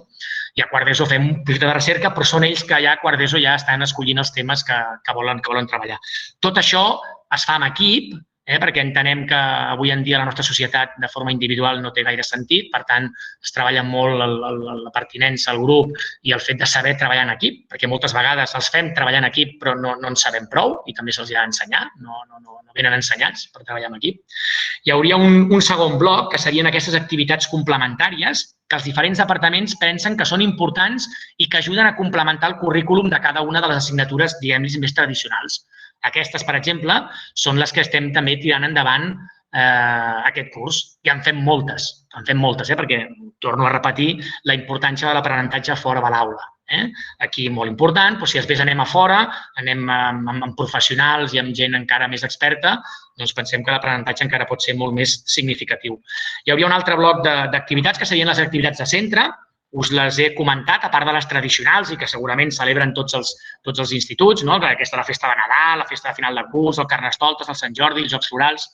Speaker 3: I a quart d'ESO fem un projecte de recerca, però són ells que ja a quart d'ESO ja estan escollint els temes que volen treballar. Tot això es fa en equip, perquè entenem que avui en dia la nostra societat de forma individual no té gaire sentit, per tant, es treballa molt la pertinença al grup i el fet de saber treballar en equip, perquè moltes vegades els fem treballar en equip però no en sabem prou i també se'ls ha d'ensenyar, no venen ensenyats per treballar en equip. Hi hauria un segon bloc, que serien aquestes activitats complementàries que els diferents departaments pensen que són importants i que ajuden a complementar el currículum de cada una de les assignatures, diguem-li, més tradicionals. Aquestes, per exemple, són les que estem també tirant endavant aquest curs. I en fem moltes, perquè, torno a repetir, la importància de l'aprenentatge fora de l'aula. Aquí molt important, però si després anem a fora, anem amb professionals i amb gent encara més experta, doncs pensem que l'aprenentatge encara pot ser molt més significatiu. Hi hauria un altre bloc d'activitats que serien les activitats de centre. Us les he comentat, a part de les tradicionals i que segurament celebren tots els instituts, aquesta la festa de Nadal, la festa de final de curs, el Carnestoltes, el Sant Jordi, els Jocs Florals.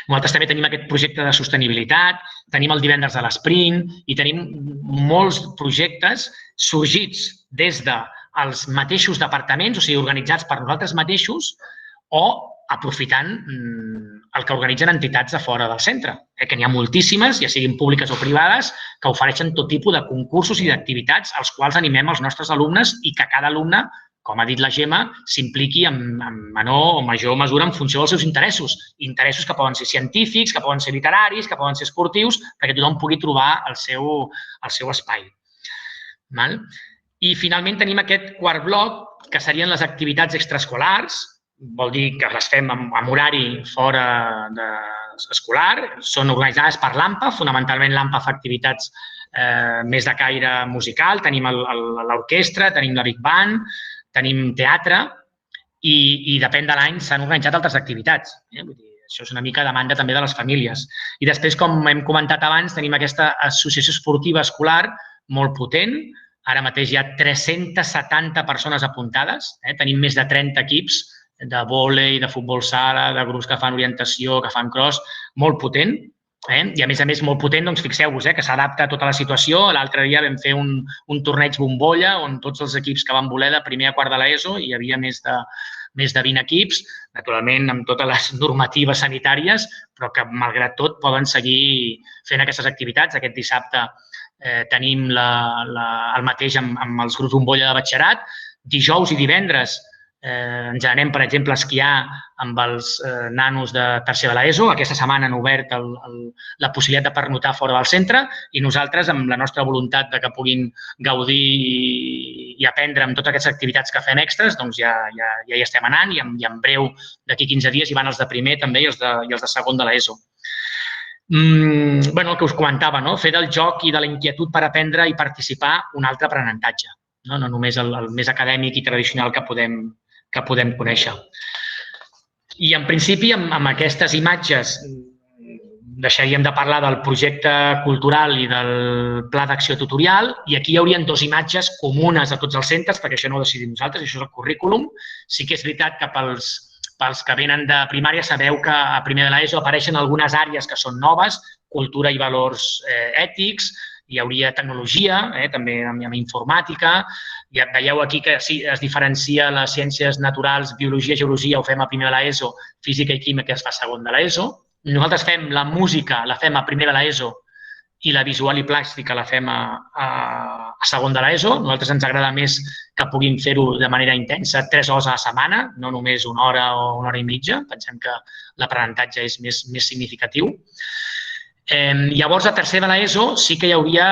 Speaker 3: Nosaltres també tenim aquest projecte de sostenibilitat, tenim el divendres de l'esprint i tenim molts projectes sorgits des dels mateixos departaments, o sigui, organitzats per nosaltres mateixos o aprofitant el que organitzen entitats de fora del centre, que n'hi ha moltíssimes, ja siguin públiques o privades, que ofereixen tot tipus de concursos i d'activitats als quals animem els nostres alumnes i que cada alumne, com ha dit la Gemma, s'impliqui en menor o major mesura en funció dels seus interessos. Interessos que poden ser científics, que poden ser literaris, que poden ser esportius, perquè tothom pugui trobar el seu espai. I finalment tenim aquest quart bloc, que serien les activitats extraescolars, vol dir que les fem amb horari fora escolar, són organitzades per l'AMPA, fonamentalment l'AMPA fa activitats més de caire musical, tenim l'orquestra, tenim la Big Band, tenim teatre i depèn de l'any s'han organitzat altres activitats. Això és una mica demanda també de les famílies. I després, com hem comentat abans, tenim aquesta associació esportiva escolar molt potent. Ara mateix hi ha 370 persones apuntades, tenim més de 30 equips de vòlei, de futbol sala, de grups que fan orientació, que fan cross, molt potent. I, a més, molt potent, doncs fixeu-vos que s'adapta a tota la situació. L'altre dia vam fer un torneig bombolla on tots els equips que van voler de primer a quart de l'ESO, hi havia més més de 20 equips, naturalment amb totes les normatives sanitàries, però que, malgrat tot, poden seguir fent aquestes activitats. Aquest dissabte tenim el mateix amb els grups bombolla de batxillerat. Dijous i divendres ens anem, per exemple, a esquiar amb els nanos de tercer de l'ESO. Aquesta setmana han obert la possibilitat de pernoctar fora del centre i nosaltres, amb la nostra voluntat de que puguin gaudir i aprendre amb totes aquestes activitats que fem extres, doncs ja hi estem anant i en breu, d'aquí 15 dies, hi van els de primer també i els de segon de l'ESO. El que us comentava, fer del joc i de la inquietud per aprendre i participar un altre aprenentatge, no només el més acadèmic i tradicional que podem conèixer. I, en principi, amb aquestes imatges deixaríem de parlar del projecte cultural i del pla d'acció tutorial i aquí hi haurien dues imatges comunes a tots els centres, perquè això no ho decidim nosaltres, això és el currículum. Sí que és veritat que pels que venen de primària sabeu que a primer de l'ESO apareixen algunes àrees que són noves, cultura i valors ètics, hi hauria tecnologia, també amb informàtica. Ja veieu aquí que es diferencia les ciències naturals, biologia, geologia, ho fem a primer de l'ESO, física i química es fa a segon de l'ESO. Nosaltres fem la música, la fem a primer de l'ESO i la visual i plàstica la fem a segon de l'ESO. A nosaltres ens agrada més que puguin fer-ho de manera intensa, 3 hores a la setmana, no només 1 hora o 1 hora i mitja. Pensem que l'aprenentatge és més significatiu. Llavors, a tercer de l'ESO sí que hi hauria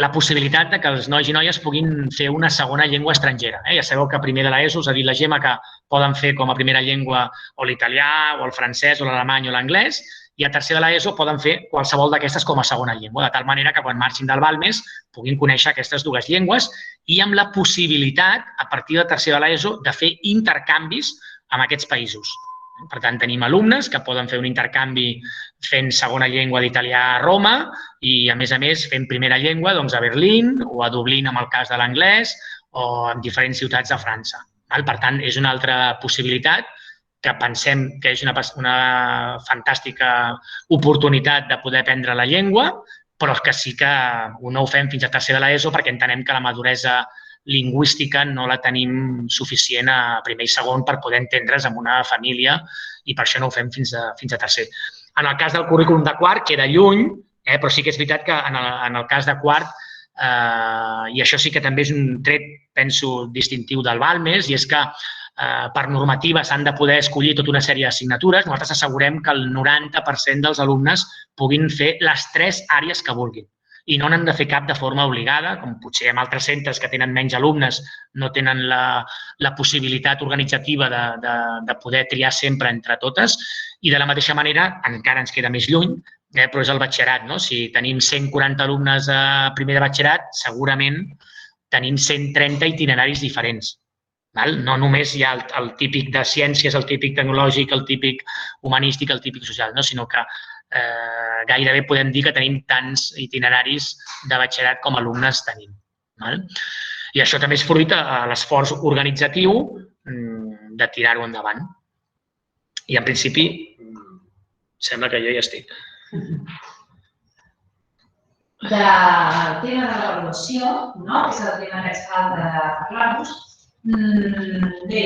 Speaker 3: la possibilitat que els nois i noies puguin fer una segona llengua estrangera. Ja sabeu que a primer de l'ESO us ha dit la Gemma que poden fer com a primera llengua o l'italià, o el francès, o l'alemany, o l'anglès, i a tercer de l'ESO poden fer qualsevol d'aquestes com a segona llengua, de tal manera que quan marxin del Balmes puguin conèixer aquestes dues llengües i amb la possibilitat, a partir de tercer de l'ESO, de fer intercanvis amb aquests països. Per tant, tenim alumnes que poden fer un intercanvi fent segona llengua d'italià a Roma i, a més, fent primera llengua a Berlín o a Dublín, en el cas de l'anglès, o en diferents ciutats de França. Per tant, és una altra possibilitat que pensem que és una fantàstica oportunitat de poder aprendre la llengua, però que sí que no ho fem fins a tercer de l'ESO perquè entenem que la maduresa lingüística no la tenim suficient a primer i segon per poder entendre's amb una família i per això no ho fem fins a tercer. En el cas del currículum de quart queda lluny, però sí que és veritat que en el cas de quart, i això sí que també és un tret, penso, distintiu del Balmes, i és que per normativa s'han de poder escollir tota una sèrie d'assignatures. Nosaltres assegurem que el 90% dels alumnes puguin fer les 3 àrees que vulguin i no n'han de fer cap de forma obligada, com potser en altres centres que tenen menys alumnes no tenen la possibilitat organitzativa de poder triar sempre entre totes. I de la mateixa manera, encara ens queda més lluny, però és el batxillerat. Si tenim 140 alumnes a primer de batxillerat, segurament tenim 130 itineraris diferents. No només hi ha el típic de ciències, el típic tecnològic, el típic humanístic, el típic social, sinó que gairebé podem dir que tenim tants itineraris de batxillerat com alumnes tenim. I això també és fruit de l'esforç organitzatiu de tirar-ho endavant. I, en principi, sembla que jo ja estic.
Speaker 2: Del tema de l'avaluació, que és el tema que ens cal de parlar-nos, bé,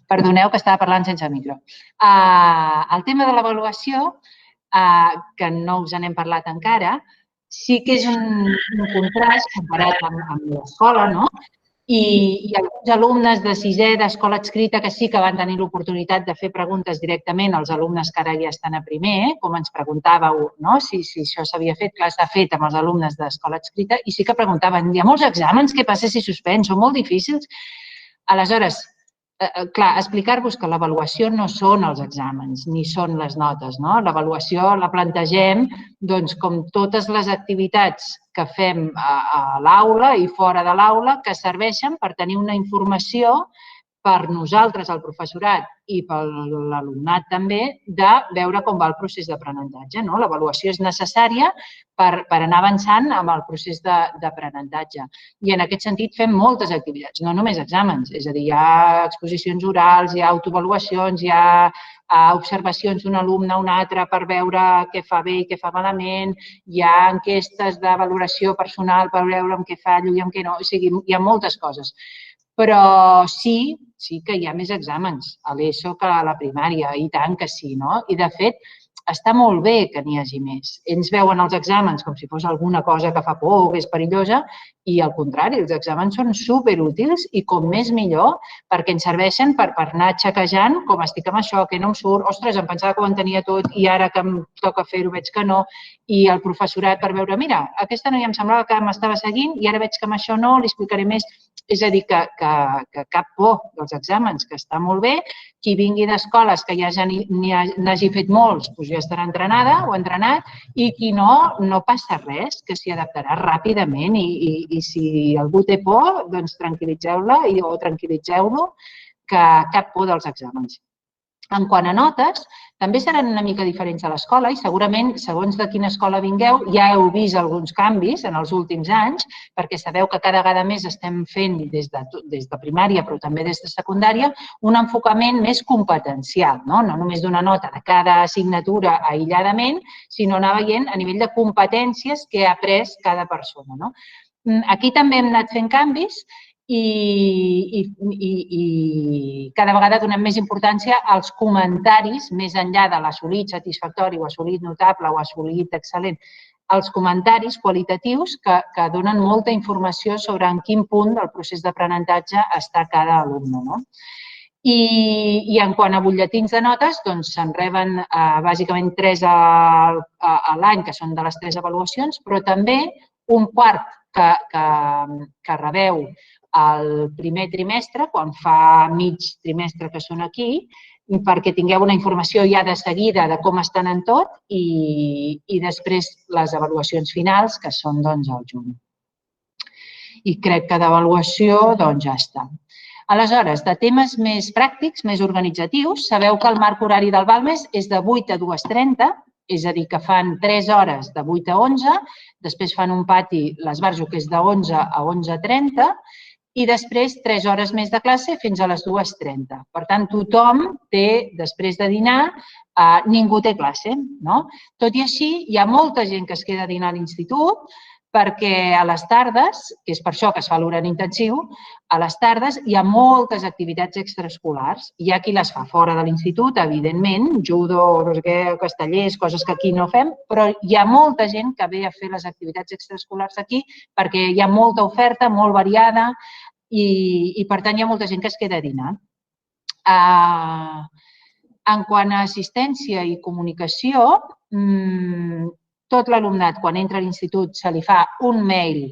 Speaker 2: perdoneu que estava parlant sense micro. El tema de l'avaluació, que no us n'hem parlat encara, sí que és un contrast comparat amb l'escola, no? I alguns alumnes de sisè d'escola adscrita que sí que van tenir l'oportunitat de fer preguntes directament als alumnes que ara ja estan a primer, com ens preguntàveu si això s'havia fet, clar, s'ha fet amb els alumnes d'escola adscrita, i sí que preguntaven, hi ha molts exàmens, què passa si suspens? Són molt difícils? Aleshores, clar, explicar-vos que l'avaluació no són els exàmens ni són les notes. L'avaluació la plantegem com totes les activitats que fem a l'aula i fora de l'aula que serveixen per tenir una informació per nosaltres, el professorat, i per l'alumnat també, de veure com va el procés d'aprenentatge. L'avaluació és necessària per anar avançant amb el procés d'aprenentatge. I en aquest sentit fem moltes activitats, no només exàmens. És a dir, hi ha exposicions orals, hi ha autoavaluacions, hi ha observacions d'un alumne a un altre per veure què fa bé i què fa malament, hi ha enquestes de valoració personal per veure amb què fallo i amb què no. O sigui, hi ha moltes coses. Però sí que hi ha més exàmens a l'ESO que a la primària, i tant que sí, no? I, de fet, està molt bé que n'hi hagi més. Ells veuen els exàmens com si fos alguna cosa que fa por o que és perillosa i, al contrari, els exàmens són superútils i com més millor perquè ens serveixen per anar xequejant com estic amb això, que no em surt, ostres, em pensava que ho entenia tot i ara que em toca fer-ho veig que no, i el professorat per veure, mira, aquesta noia em semblava que m'estava seguint i ara veig que amb això no, li explicaré més. És a dir, que cap por dels exàmens, que està molt bé. Qui vingui d'escoles que ja n'hagi fet molts, doncs ja estarà entrenada o entrenat, i qui no, no passa res, que s'hi adaptarà ràpidament i si algú té por, doncs tranquil·litzeu-la o tranquil·litzeu-lo, que cap por dels exàmens. En quant a notes, també seran una mica diferents a l'escola i segurament, segons de quina escola vingueu, ja heu vist alguns canvis en els últims anys, perquè sabeu que cada vegada més estem fent des de primària, però també des de secundària, un enfocament més competencial, no només d'una nota de cada assignatura aïlladament, sinó anar veient a nivell de competències que ha après cada persona. Aquí també hem anat fent canvis i cada vegada donem més importància als comentaris, més enllà de l'assolit satisfactori o assolit notable o assolit excel·lent, els comentaris qualitatius que donen molta informació sobre en quin punt del procés d'aprenentatge està cada alumne. I en quant a butlletins de notes, doncs se'n reben bàsicament 3 a l'any, que són de les 3 avaluacions, però també un quart que rebeu el primer trimestre, quan fa mig trimestre que són aquí, perquè tingueu una informació ja de seguida de com estan en tot i després les avaluacions finals, que són al juny. I crec que d'avaluació ja està. Aleshores, de temes més pràctics, més organitzatius, sabeu que el marc horari del Balmes és de 8 a 2:30, és a dir, que fan 3 hores de 8 a 11, després fan un pati, l'Esbarjo, que és de 11 a 11:30, i després 3 hores més de classe fins a les 2:30. Per tant, tothom té, després de dinar, ningú té classe. Tot i així, hi ha molta gent que es queda a dinar a l'institut perquè a les tardes, que és per això que es fa l'horari intensiu, a les tardes hi ha moltes activitats extraescolars. Hi ha qui les fa fora de l'institut, evidentment, judo, no sé què, castellers, coses que aquí no fem, però hi ha molta gent que ve a fer les activitats extraescolars aquí perquè hi ha molta oferta, molt variada, i per tant hi ha molta gent que es queda a dinar. En quant a assistència i comunicació, tot l'alumnat, quan entra a l'institut, se li fa un mail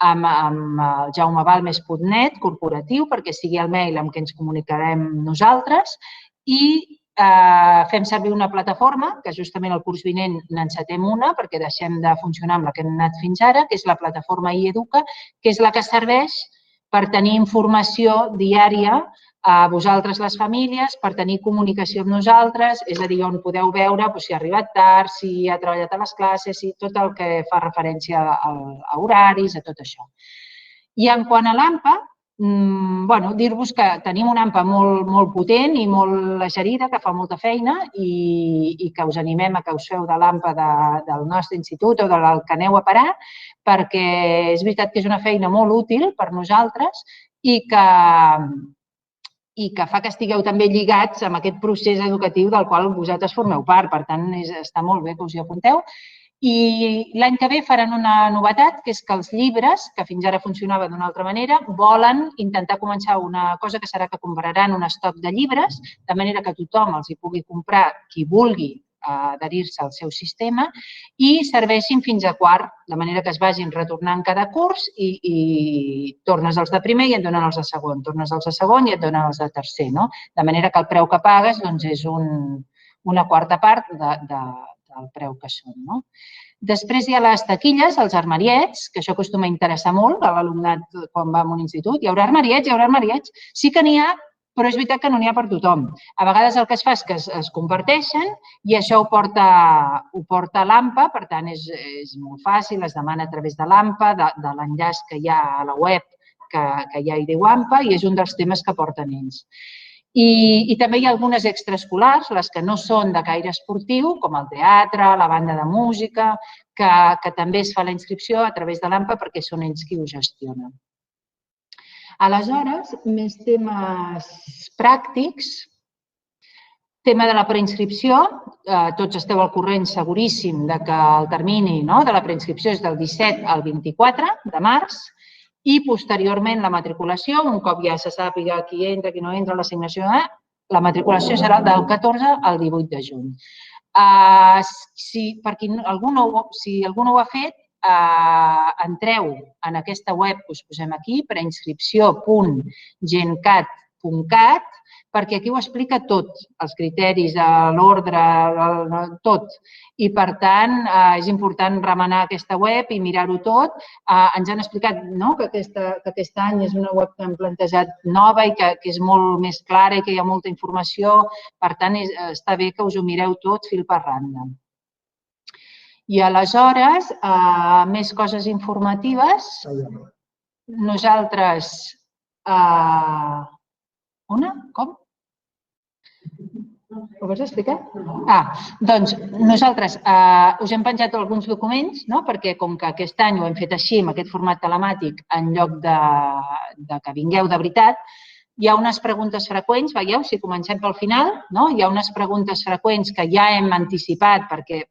Speaker 2: amb el jaumebalmes.net corporatiu, perquè sigui el mail amb què ens comunicarem nosaltres, i fem servir una plataforma, que justament el curs vinent n'encetem una, perquè deixem de funcionar amb la que hem anat fins ara, que és la plataforma iEduca, que és la que serveix per tenir informació diària a vosaltres, les famílies, per tenir comunicació amb nosaltres, és a dir, on podeu veure si ha arribat tard, si ha treballat a les classes, tot el que fa referència a horaris, a tot això. I en quant a l'AMPA, dir-vos que tenim una AMPA molt potent i molt eixerida, que fa molta feina i que us animem a que us feu de l'AMPA del nostre institut o del que aneu a parar, perquè és veritat que és una feina molt útil per nosaltres i que fa que estigueu també lligats amb aquest procés educatiu del qual vosaltres formeu part. Per tant, està molt bé que us hi apunteu. I l'any que ve faran una novetat, que és que els llibres, que fins ara funcionava d'una altra manera, volen intentar començar una cosa que serà que compraran un estoc de llibres, de manera que tothom els hi pugui comprar, qui vulgui adherir-se al seu sistema, i serveixin fins a quart, de manera que es vagin retornant cada curs i tornes els de primer i et donen els de segon, tornes els de segon i et donen els de tercer. De manera que el preu que pagues és una quarta part del preu que són. Després hi ha les taquilles, els armariets, que això acostuma a interessar molt a l'alumnat quan va a un institut. Hi haurà armariets? Sí que n'hi ha però és veritat que no n'hi ha per tothom. A vegades el que es fa és que es comparteixen i això ho porta l'AMPA, per tant és molt fàcil, es demana a través de l'AMPA, de l'enllaç que hi ha a la web que ja hi diu AMPA i és un dels temes que porten ells. I també hi ha algunes extraescolars, les que no són de caire esportiu, com el teatre, la banda de música, que també es fa la inscripció a través de l'AMPA perquè són ells qui ho gestionen. Aleshores, més temes pràctics. Tema de la preinscripció, tots esteu al corrent seguríssim que el termini de la preinscripció és del 17 al 24 de març i posteriorment la matriculació, un cop ja se sàpiga qui entra, qui no entra, l'assignació, la matriculació serà del 14 al 18 de juny. Si algú no ho ha fet, entreu en aquesta web que us posem aquí, preinscripció.gencat.cat, perquè aquí ho explica tot, els criteris, l'ordre, tot. I, per tant, és important remenar aquesta web i mirar-ho tot. Ens han explicat que aquest any és una web que han plantejat nova i que és molt més clara i que hi ha molta informació. Per tant, està bé que us ho mireu tot fil per randa. I, aleshores, més coses informatives. Nosaltres... Una? Com? Ho vols explicar? Doncs nosaltres us hem penjat alguns documents, perquè com que aquest any ho hem fet així, amb aquest format telemàtic, en lloc de que vingueu de veritat, hi ha unes preguntes freqüents, veieu, si comencem pel final, hi ha unes preguntes freqüents que ja hem anticipat perquè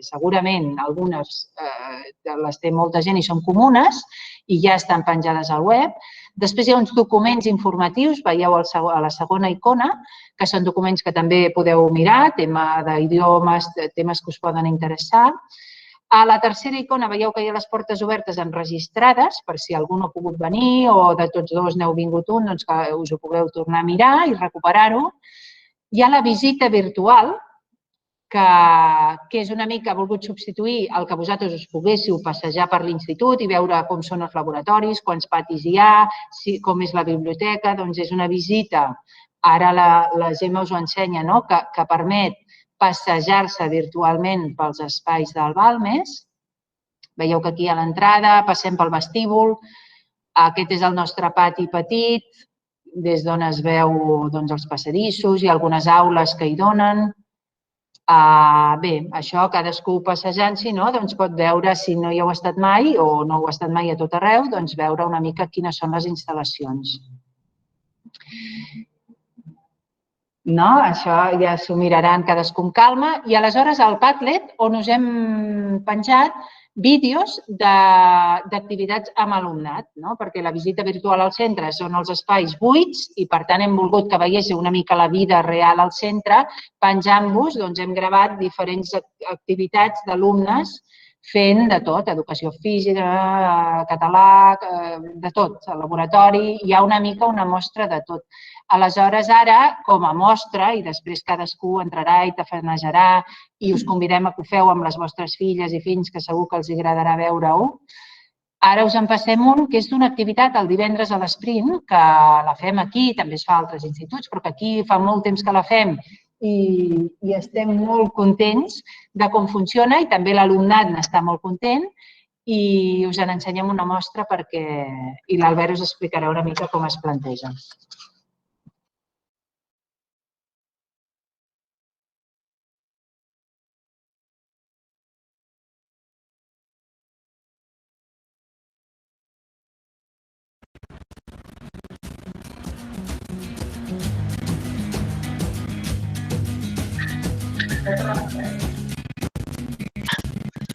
Speaker 2: segurament algunes les té molta gent i són comunes i ja estan penjades al web. Després hi ha uns documents informatius, veieu a la segona icona, que són documents que també podeu mirar, tema d'idiomes, temes que us poden interessar. A la tercera icona veieu que hi ha les portes obertes enregistrades, per si algú no ha pogut venir o de tots dos n'heu vingut un, doncs que us ho pugueu tornar a mirar i recuperar-ho. Hi ha la visita virtual, que és una mica volgut substituir el que vosaltres us poguéssiu passejar per l'institut i veure com són els laboratoris, quants patis hi ha, com és la biblioteca. Doncs és una visita, ara la Gemma us ho ensenya, que permet passejar-se virtualment pels espais del Balmes. Veieu que aquí a l'entrada passem pel vestíbul. Aquest és el nostre pati petit, des d'on es veu els passadissos i algunes aules que hi donen. Bé, això cadascú passejant-s'hi pot veure, si no hi heu estat mai o no heu estat mai a tot arreu, doncs veure una mica quines són les instal·lacions. Això ja s'ho miraran cadascú amb calma. I aleshores al Padlet, on us hem penjat vídeos d'activitats amb alumnat, perquè la visita virtual al centre són els espais buits i, per tant, hem volgut que veiéssiu una mica la vida real al centre. Penjant-vos, hem gravat diferents activitats d'alumnes fent de tot, educació física, català, de tot, el laboratori, hi ha una mica una mostra de tot. Aleshores, ara, com a mostra, i després cadascú entrarà i tafanejarà i us convidem a que ho feu amb les vostres filles i fills, que segur que els agradarà veure-ho, ara us en passem un que és d'una activitat el divendres a l'Sprint, que la fem aquí, també es fa a altres instituts, però que aquí fa molt temps que la fem i estem molt contents de com funciona i també l'alumnat n'està molt content i us en ensenyem una mostra i l'Albert us explicarà una mica com es planteja.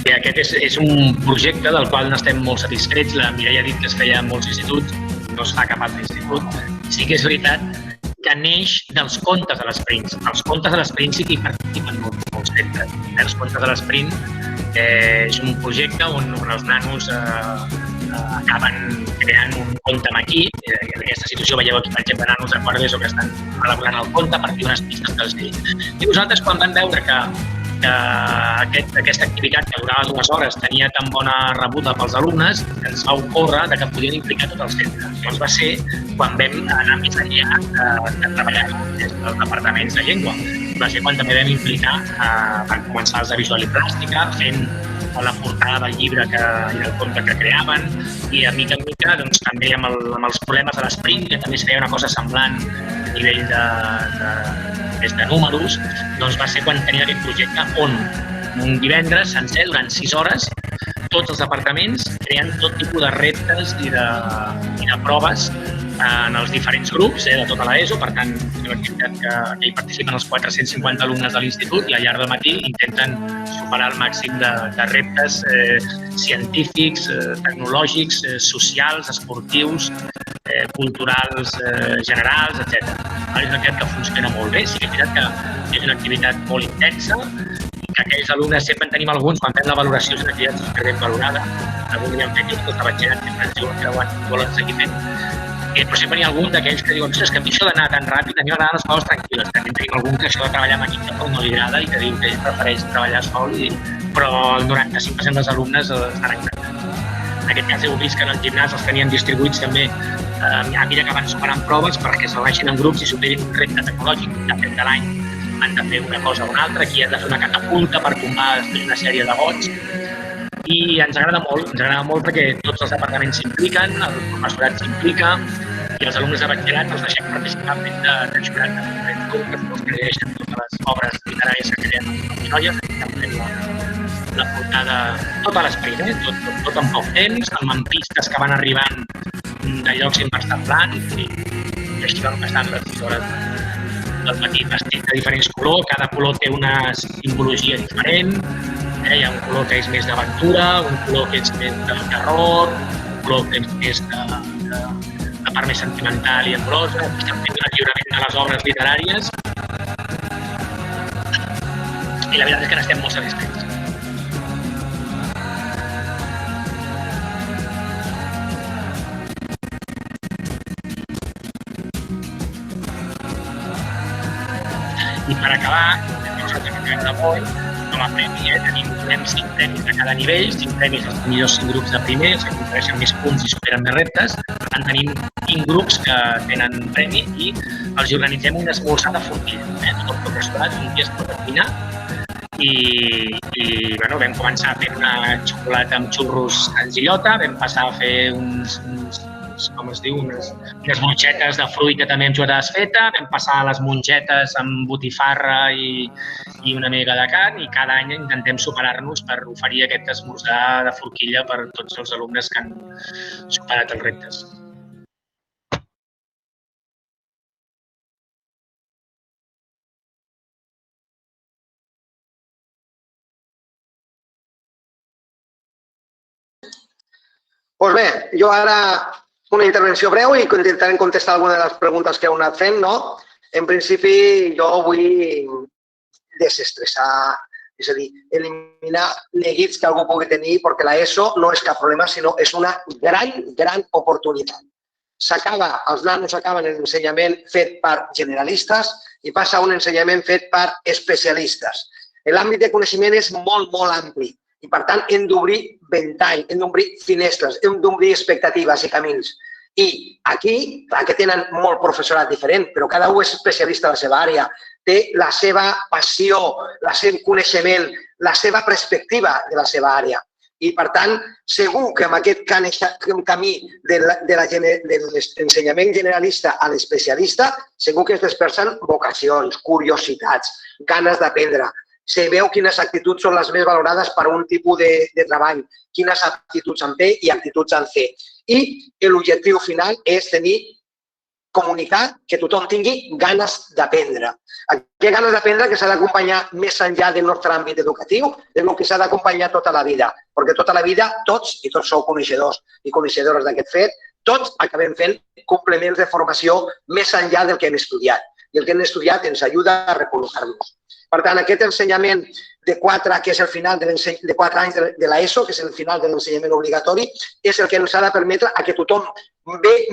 Speaker 3: Bé, aquest és un projecte del qual n'estem molt satisfets. La Mireia ha dit que es feia en molts instituts, no es fa cap altre institut. Sí que és veritat que neix dels contes de l'Sprint. Els contes de l'Sprint sí que hi participen molts centres. Els contes de l'Sprint és un projecte on els nanos acaben creant un conte amb equip. En aquesta situació veieu aquí, per exemple, nanos de quart d'ESO que estan elaborant el conte a partir d'unes pistes que els dic. I vosaltres, quan van veure que aquesta activitat que durava 2 hores tenia tan bona rebuda pels alumnes que ens va ocórrer que podien implicar tot el centre. Llavors va ser quan vam anar més enllà de treballar des dels departaments de llengua. Va ser quan també vam implicar, van començar els de visual i plàstica, fent la portada del llibre i del conte que creaven, i a mica en mica doncs, també amb els problemes de l'esprint, que també es feia una cosa semblant a nivell de números, doncs va ser quan tenia aquest projecte on un divendres sencer, durant 6 hores, tots els departaments creen tot tipus de reptes i de proves en els diferents grups de tota l'ESO. Per tant, és una activitat que hi participen els 450 alumnes de l'institut i al llarg del matí intenten superar el màxim de reptes científics, tecnològics, socials, esportius, culturals, generals, etc. És una activitat que funciona molt bé. Sí que és veritat que és una activitat molt intensa, que aquells alumnes sempre en tenim alguns, quan fem la valoració és una activitat superben valorada. Alguns hi han fet i els de batxillerat sempre ens diuen que volen seguir fent. Però sempre hi ha algun d'aquells que diuen que a mi això d'anar tan ràpid, a mi m'agraden les coses tranquil·les. També tenim algun que això de treballar amb equip no li agrada i que diu que ell prefereix treballar sol, però el 95% dels alumnes estan encantats. En aquest cas heu vist que en el gimnàs els tenien distribuïts també a mesura que van superant proves perquè se'l baixin en grups i superin un repte tecnològic. Depèn de l'any han de fer una cosa o una altra, aquí han de fer una catapulta per tombar una sèrie de gots. I ens agrada molt perquè tots els departaments s'impliquen, el professorat s'implica i els alumnes de batxillerat els deixem participar fent de jurat de diferents grups, els que llegeixen totes les obres literàries que creen les noies, fent la portada tot a l'esprint, tot en poc temps, amb pistes que van arribant de llocs imperceptibles i així van passant les 6 hores del matí vestit de diferents colors, cada color té una simbologia diferent. Hi ha un color que és més d'aventura, un color que és més de terror, un color que és més de la part més sentimental i amorosa. Estem fent el lliurament de les obres literàries i la veritat és que n'estem molt satisfets. I per acabar, nosaltres que acabem d'avui, com a premi, tenim 5 premis de cada nivell, 5 premis als millors 5 grups de primer, que aconsegueixen més punts i superen més reptes. Per tant, tenim 5 grups que tenen premi i els organitzem un esmorzar de forquilla. Tot el professorat un dia es pot cuinar i vam començar fent una xocolata amb xurros en gillota, vam passar a fer unes mongetes de fruita també amb xocolata desfeta, vam passar a les mongetes amb botifarra i una mica de carn i cada any intentem superar-nos per oferir aquest esmorzar de forquilla per tots els alumnes que han superat els reptes.
Speaker 4: Doncs bé, jo ara una intervenció breu i intentarem contestar alguna de les preguntes que heu anat fent, no? En principi, jo vull desestressar, és a dir, eliminar neguits que algú pugui tenir, perquè l'ESO no és cap problema, sinó és una gran oportunitat. Els nanos acaben l'ensenyament fet per generalistes i passa a un ensenyament fet per especialistes. L'àmbit de coneixement és molt ampli. I, per tant, hem d'obrir ventall, hem d'obrir finestres, hem d'obrir expectatives i camins. I aquí, clar que tenen molt professorat diferent, però cada un és especialista a la seva àrea, té la seva passió, el seu coneixement, la seva perspectiva de la seva àrea. I, per tant, segur que amb aquest camí de l'ensenyament generalista a l'especialista, segur que es dispersen vocacions, curiositats, ganes d'aprendre. Se veu quines actituds són les més valorades per un tipus de treball, quines aptituds en B i aptituds en C. I l'objectiu final és comunicar que tothom tingui ganes d'aprendre. Aquelles ganes d'aprendre que s'ha d'acompanyar més enllà del nostre àmbit educatiu, és el que s'ha d'acompanyar tota la vida, perquè tota la vida tots, i tots sou coneixedors i coneixedores d'aquest fet, tots acabem fent complements de formació més enllà del que hem estudiat. I el que hem estudiat ens ajuda a recol·locar-nos. Per tant, aquest ensenyament de 4, que és el final de 4 anys de l'ESO, que és el final de l'ensenyament obligatori, és el que ens ha de permetre que tothom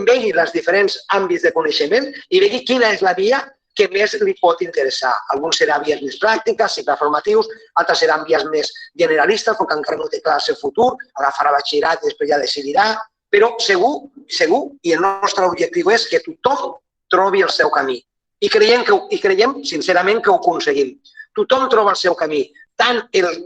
Speaker 4: vegi els diferents àmbits de coneixement i vegi quina és la via que més li pot interessar. Alguns seran vies més pràctiques, cicles formatius, altres seran vies més generalistes, perquè encara no té clar el seu futur, agafarà batxillerat i després ja decidirà, però segur, i el nostre objectiu és que tothom trobi el seu camí. I creiem sincerament que ho aconseguim. Tothom troba el seu camí. Tant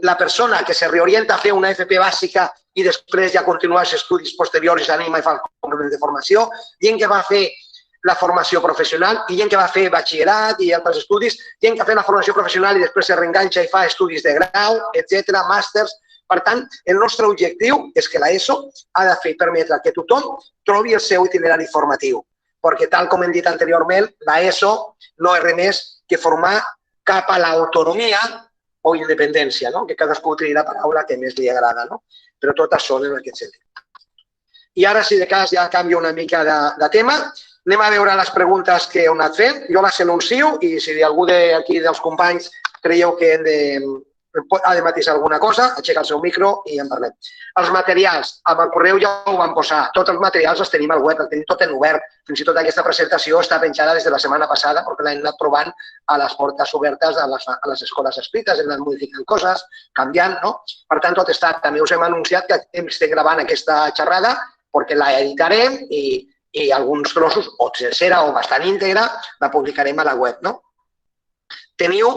Speaker 4: la persona que se reorienta a fer una FP bàsica i després ja continua els estudis posteriors i s'anima i fa el complement de formació, gent que va fer la formació professional i gent que va fer batxillerat i altres estudis, gent que ha fet la formació professional i després se reenganxa i fa estudis de grau, etc., màsters. Per tant, el nostre objectiu és que l'ESO ha de permetre que tothom trobi el seu itinerari formatiu, perquè, tal com hem dit anteriorment, l'ESO no és res més que formar cap a l'autonomia o independència, que cadascú triarà la paraula que més li agrada, però totes són en aquest sentit. I ara, si de cas, ja canvio una mica de tema. Anem a veure les preguntes que heu anat fent. Jo les anuncio i si algú d'aquí dels companys creieu que ha de matisar alguna cosa, aixeca el seu micro i en parlem. Els materials, amb el correu ja ho vam posar. Tots els materials els tenim al web, els tenim tot en obert. Fins i tot aquesta presentació està penjada des de la setmana passada perquè l'hem anat provant a les portes obertes a les escoles escrites, hem anat modificant coses, canviant, no? Per tant, tot està. També us hem anunciat que estem gravant aquesta xerrada perquè la editarem i alguns trossos, o sencera o bastant íntegra, la publicarem a la web, no? Teniu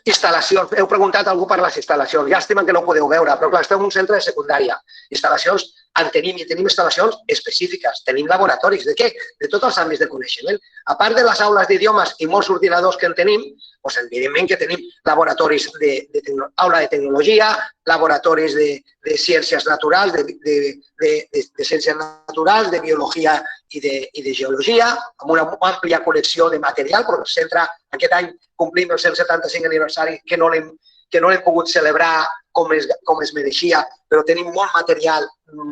Speaker 4: instal·lacions. Heu preguntat a algú per les instal·lacions. Llàstima que no ho podeu veure, però clar, esteu en un centre de secundària. Instal·lacions en tenim i tenim instal·lacions específiques. Tenim laboratoris. De què? De tots els àmbits de coneixement. A part de les aules d'idiomes i molts ordinadors que en tenim, doncs evidentment que tenim laboratoris d'aula de tecnologia, laboratoris de ciències naturals, de ciències naturals, de biologia i de geologia, amb una àmplia col·lecció de material, perquè el centre aquest any complim el 175 aniversari que no l'hem pogut celebrar com es mereixia, però tenim molt material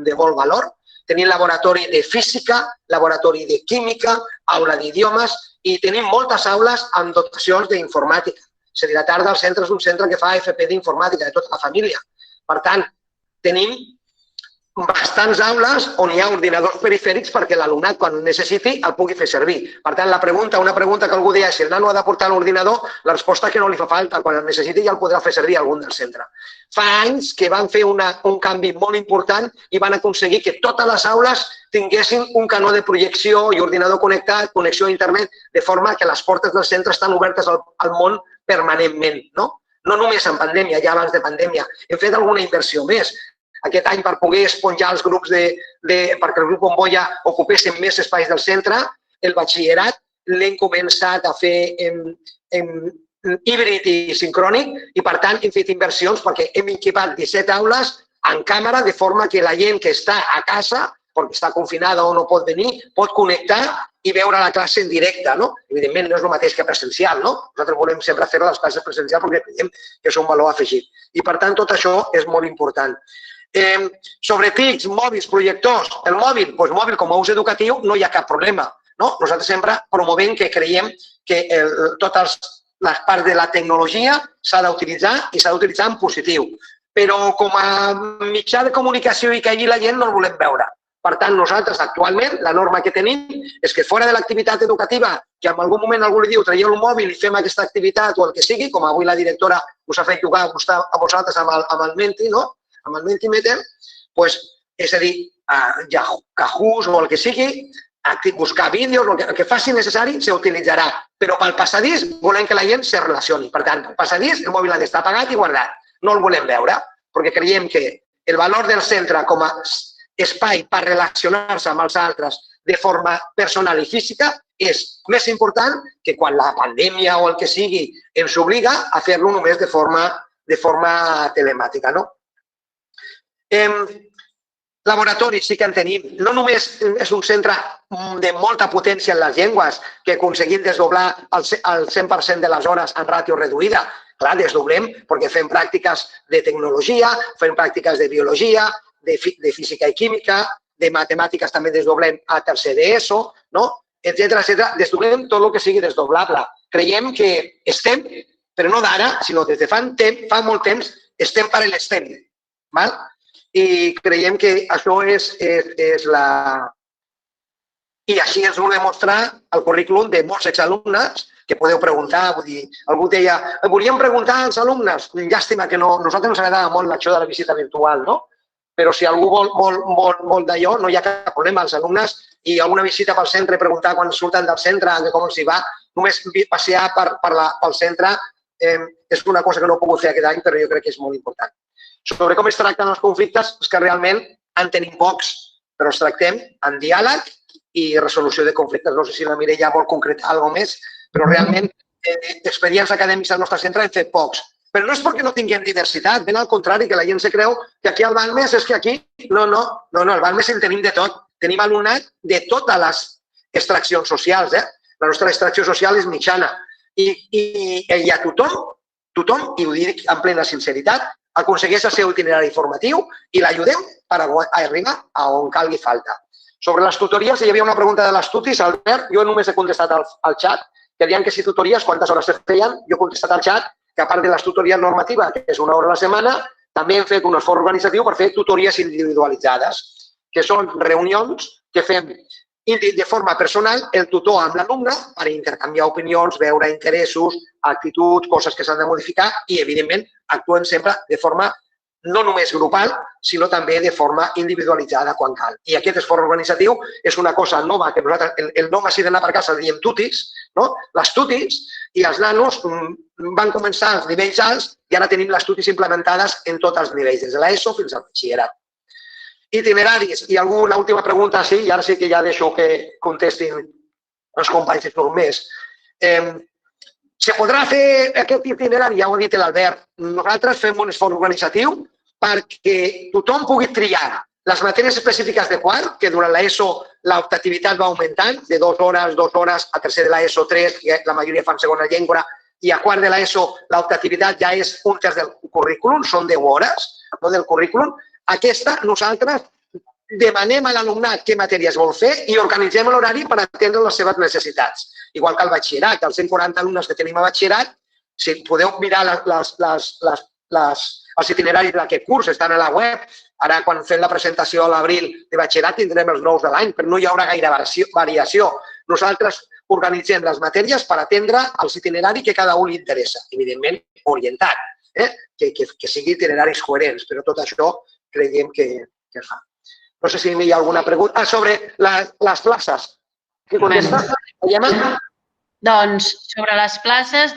Speaker 4: de molt valor. Tenim laboratori de física, laboratori de química, aula d'idiomes i tenim moltes aules amb dotacions d'informàtica. És a dir, la tarda el centre és un centre que fa FP d'informàtica de tota la família. Per tant, tenim bastants aules on hi ha ordinadors perifèrics perquè l'alumnat, quan ho necessiti, el pugui fer servir. Per tant, una pregunta que algú deia, si el nano ha de portar l'ordinador, la resposta és que no li fa falta. Quan el necessiti ja el podrà fer servir algun del centre. Fa anys que van fer un canvi molt important i van aconseguir que totes les aules tinguessin un canó de projecció i ordinador connectat, connexió a internet, de forma que les portes del centre estan obertes al món permanentment. No només en pandèmia, ja abans de pandèmia. Hem fet alguna inversió més. Aquest any, per poder esponjar els grups perquè el grup Bombolla ocupessin més espais del centre, el batxillerat l'hem començat a fer en híbrid i sincrònic i, per tant, hem fet inversions perquè hem equipat 17 aules en càmera de forma que la gent que està a casa, perquè està confinada o no pot venir, pot connectar i veure la classe en directe. Evidentment, no és el mateix que presencial. Nosaltres volem sempre fer les classes presencials perquè creiem que és un valor afegit. I, per tant, tot això és molt important. Sobre TICs, mòbils, projectors, el mòbil com a ús educatiu no hi ha cap problema. Nosaltres sempre promovem que creiem que totes les parts de la tecnologia s'ha d'utilitzar i s'ha d'utilitzar en positiu. Però com a mitjà de comunicació i que allí la gent no el volem veure. Per tant, nosaltres actualment la norma que tenim és que fora de l'activitat educativa, que en algun moment algú li diu traieu el mòbil i fem aquesta activitat o el que sigui, com avui la directora us ha fet jugar a vosaltres amb el Menti, amb el Mentimeter, és a dir, Kahoot o el que sigui, buscar vídeos, el que faci necessari s'utilitzarà. Però pel passadís volem que la gent se relacioni. Per tant, pel passadís el mòbil ha d'estar apagat i guardat. No el volem veure, perquè creiem que el valor del centre com a espai per relacionar-se amb els altres de forma personal i física és més important que quan la pandèmia o el que sigui ens obliga a fer-lo només de forma telemàtica. Laboratoris sí que en tenim. No només és un centre de molta potència en les llengües que aconseguim desdoblar el 100% de les hores en ràtio reduïda. Clar, desdoblem perquè fem pràctiques de tecnologia, fem pràctiques de biologia, de física i química, de matemàtiques també desdoblem a tercer d'ESO, etcètera. Desdoblem tot el que sigui desdoblable. Creiem que estem, però no d'ara, sinó des de fa molt temps, estem per l'estem. I creiem que això és la... I així ens volem mostrar el currículum de molts exalumnes que podeu preguntar. Vull dir, algú deia, volíem preguntar als alumnes. Llàstima que no, a nosaltres ens agradava molt això de la visita virtual, no? Però si algú vol d'allò, no hi ha cap problema. Els alumnes i alguna visita pel centre, preguntar quan surten del centre, com els hi va, només passear pel centre és una cosa que no he pogut fer aquest any, però jo crec que és molt important. Sobre com es tracten els conflictes, és que realment en tenim pocs, però els tractem en diàleg i resolució de conflictes. No sé si la Mireia vol concretar alguna cosa més, però realment expedients acadèmics al nostre centre hem fet pocs. Però no és perquè no tinguem diversitat, ben al contrari, que la gent se creu que aquí al Balmes és que aquí... No, al Balmes en tenim de tot. Tenim alumnat de totes les extraccions socials. La nostra extracció social és mitjana. I a tothom, i ho dic amb plena sinceritat, aconsegueix el seu itinerari formatiu i l'ajudem per arribar a on calgui falta. Sobre les tutories, hi havia una pregunta de les tutis, Albert, jo només he contestat al xat, que diuen que si tutories, quantes hores es feien, jo he contestat al xat, que a part de les tutories normatives, que és 1 hora a la setmana, també hem fet un esforç organitzatiu per fer tutories individualitzades, que són reunions que fem de forma personal el tutor amb l'alumne per intercanviar opinions, veure interessos, actituds, coses que s'han de modificar i, evidentment, actuem sempre de forma no només grupal, sinó també de forma individualitzada quan cal. I aquest esforç organitzatiu és una cosa nova que nosaltres, el nom així d'anar per casa, diem tutis, no? Les tutis, i els nanos van començar als nivells alts i ara tenim les tutis implementades en tots els nivells, des de l'ESO fins al batxillerat. Itineraris. I alguna última pregunta, sí, i ara sí que ja deixo que contestin els companys que surt més. Se podrà fer aquest itinerari? Ja ho ha dit l'Albert. Nosaltres fem un esforç organitzatiu perquè tothom pugui triar les matèries específiques de quart, que durant l'ESO l'optativitat va augmentant, de 2 hores, a tercer de l'ESO 3, que la majoria fan segona llengua, i a quart de l'ESO l'optativitat ja és 1/3 del currículum, són 10 hores del currículum. Aquesta, nosaltres demanem a l'alumnat què matèries vol fer i organitzem l'horari per atendre les seves necessitats. Igual que el batxillerat, els 140 alumnes que tenim a batxillerat, si podeu mirar els itineraris d'aquest curs, estan a la web. Ara, quan fem la presentació a l'abril de batxillerat, tindrem els nous de l'any, però no hi haurà gaire variació. Nosaltres organitzem les matèries per atendre els itineraris que cada un li interessa, evidentment orientat, que sigui itineraris coherents, però tot això creiem que es fa. No sé si hi ha alguna pregunta. Sobre les places. Qui contesta?
Speaker 1: Doncs, sobre les places,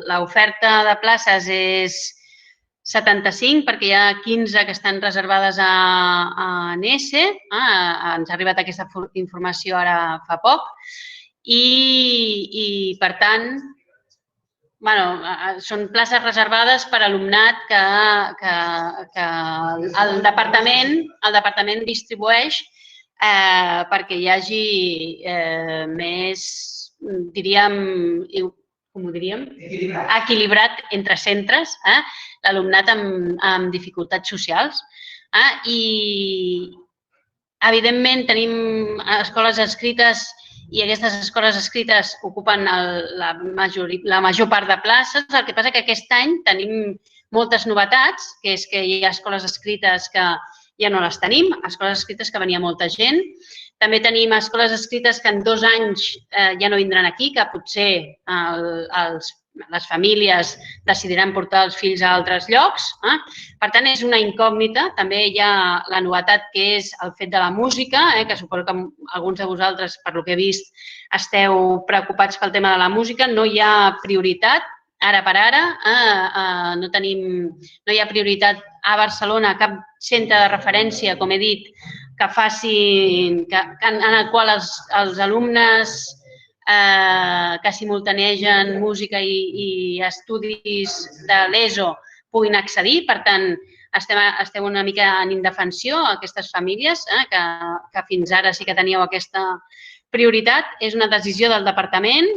Speaker 1: l'oferta de places és 75, perquè hi ha 15 que estan reservades a NESE. Ens ha arribat aquesta informació ara fa poc. I per tant, són places reservades per alumnat que el departament distribueix perquè hi hagi més, diríem, com ho diríem? Equilibrat entre centres, l'alumnat amb dificultats socials. I, evidentment, tenim escoles adscrites i aquestes escoles adscrites ocupen la major part de places. El que passa que aquest any tenim moltes novetats, que és que hi ha escoles adscrites que ja no les tenim, escoles adscrites que venia molta gent. També tenim escoles adscrites que en 2 anys ja no vindran aquí, que potser les famílies decidiran portar els fills a altres llocs. Per tant, és una incògnita. També hi ha la novetat que és el fet de la música, que suposo que alguns de vosaltres, per lo que he vist, esteu preocupats pel tema de la música. No hi ha prioritat, ara per ara. No hi ha prioritat a Barcelona, cap centre de referència, com he dit, en el qual els alumnes que simultanegen música i estudis de l'ESO puguin accedir. Per tant, estem una mica en indefensió a aquestes famílies que fins ara sí que teníeu aquesta prioritat. És una decisió del departament,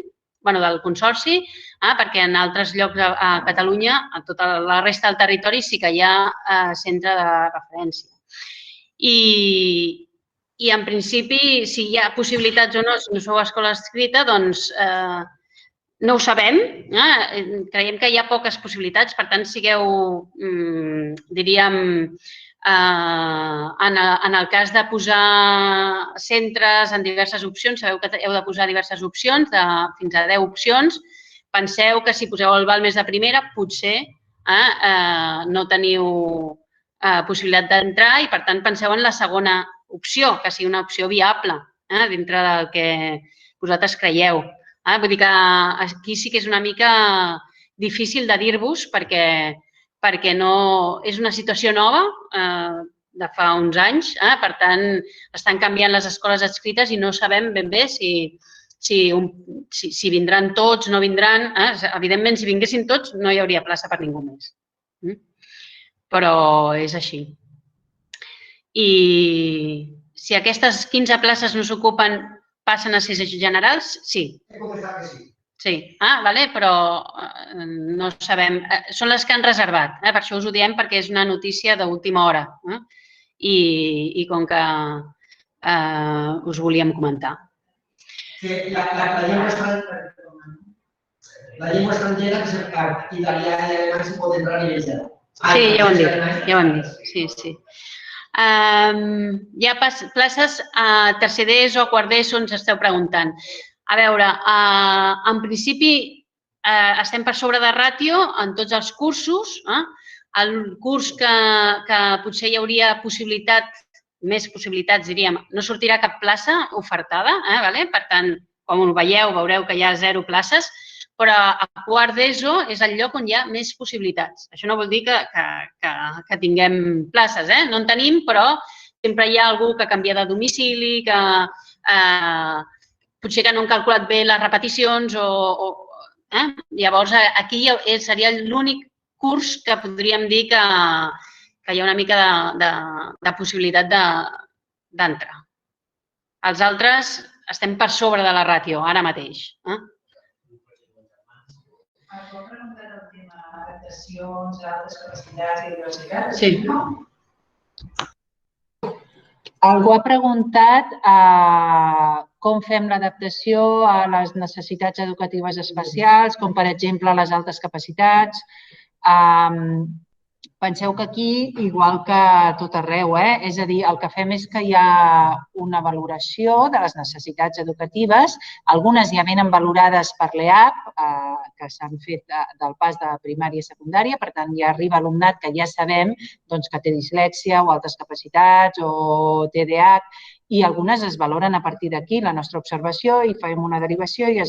Speaker 1: del consorci, perquè en altres llocs a Catalunya, a tota la resta del territori, sí que hi ha centre de referència. I, en principi, si hi ha possibilitats o no, si no sou escola adscrita, doncs no ho sabem. Creiem que hi ha poques possibilitats, per tant, sigueu, diríem, En el cas de posar centres en diverses opcions, sabeu que heu de posar diverses opcions, fins a 10 opcions. Penseu que si poseu el Balmes de primera, potser no teniu possibilitat d'entrar i, per tant, penseu en la segona opció, que sigui una opció viable dintre del que vosaltres creieu. Vull dir que aquí sí que és una mica difícil de dir-vos perquè no és una situació nova de fa uns anys. Per tant, estan canviant les escoles adscrites i no sabem ben bé si vindran tots, no vindran. Evidentment, si vinguessin tots, no hi hauria plaça per ningú més. Però és així. I si aquestes 15 places no s'ocupen, passen a ser generals? Sí.
Speaker 4: He contestat que sí.
Speaker 1: Sí, però no sabem. Són les que han reservat, per això us ho diem, perquè és una notícia d'última hora i com que us volíem comentar.
Speaker 5: La llengua estrangera i italià i alemany s'hi pot entrar a nivell 0.
Speaker 1: Sí, ja ho hem dit. Sí. Hi ha places a tercer d'ESO o quart d'ESO, ens esteu preguntant. A veure, en principi estem per sobre de ràtio en tots els cursos. El curs que potser hi hauria més possibilitats, diríem, no sortirà cap plaça ofertada. Per tant, com ho veieu, veureu que hi ha 0 places, però a quart d'ESO és el lloc on hi ha més possibilitats. Això no vol dir que tinguem places, no en tenim, però sempre hi ha algú que canvia de domicili, que potser que no han calculat bé les repeticions. Llavors, aquí seria l'únic curs que podríem dir que hi ha una mica de possibilitat d'entrar. Els altres estem per sobre de la ràtio, ara mateix.
Speaker 2: Es va preguntar el tema d'adaptacions, altres capacitats i diversitats?
Speaker 1: Sí.
Speaker 2: Algú ha preguntat com fem l'adaptació a les necessitats educatives especials, com per exemple les altes capacitats. Penseu que aquí, igual que a tot arreu, és a dir, el que fem és que hi ha una valoració de les necessitats educatives. Algunes ja venen valorades per l'EAP, que s'han fet del pas de primària a secundària, per tant, ja arriba alumnat que ja sabem que té dislèxia o altes capacitats o TDAH, i algunes es valoren a partir d'aquí, la nostra observació, i fem una derivació i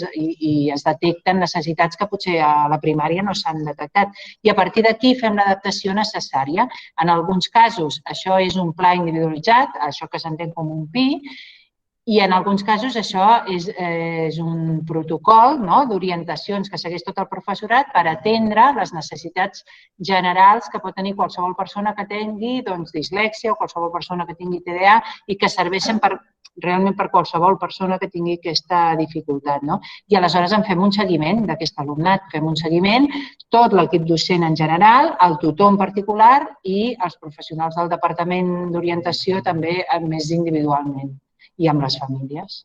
Speaker 2: es detecten necessitats que potser a la primària no s'han detectat. I a partir d'aquí fem l'adaptació necessària. En alguns casos això és un pla individualitzat, això que s'entén com un PI, i en alguns casos això és un protocol d'orientacions que segueix tot el professorat per atendre les necessitats generals que pot tenir qualsevol persona que tingui dislèxia o qualsevol persona que tingui TDAH i que serveixen realment per qualsevol persona que tingui aquesta dificultat. I aleshores en fem un seguiment d'aquest alumnat, fem un seguiment, tot l'equip docent en general, el tutor en particular i els professionals del departament d'orientació també més individualment i amb les famílies.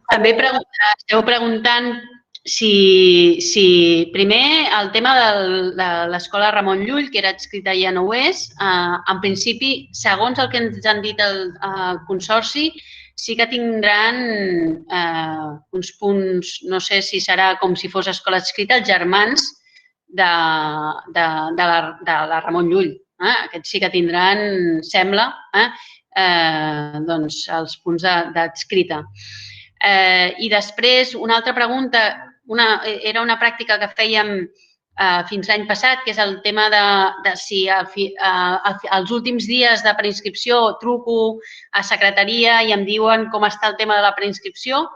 Speaker 1: També esteu preguntant si primer el tema de l'escola Ramon Llull, que era adscrita i ja no ho és, en principi, segons el que ens han dit el Consorci, sí que tindran uns punts, no sé si serà com si fos escola adscrita, els germans de la Ramon Llull. Aquests sí que tindran, sembla, els punts d'adscrita. I després, una altra pregunta, era una pràctica que fèiem fins l'any passat, que és el tema de si els últims dies de preinscripció truco a secretaria i em diuen com està el tema de la preinscripció.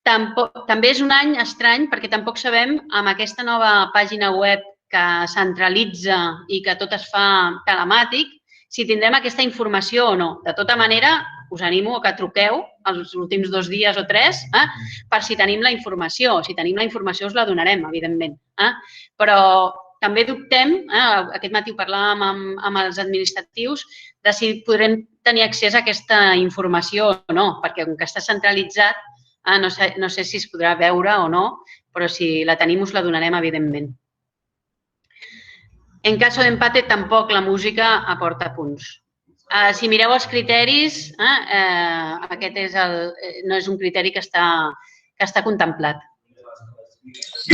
Speaker 1: També és un any estrany perquè tampoc sabem, amb aquesta nova pàgina web que centralitza i que tot es fa telemàtic, si tindrem aquesta informació o no. De tota manera, us animo que truqueu els últims 2 dies o 3 per si tenim la informació. Si tenim la informació us la donarem, evidentment. Però també dubtem, aquest matí ho parlàvem amb els administratius, de si podrem tenir accés a aquesta informació o no, perquè com que està centralitzat, no sé si es podrà veure o no, però si la tenim us la donarem, evidentment. En caso de empate, tampoc la música aporta punts. Si mireu els criteris, aquest no és un criteri que està contemplat.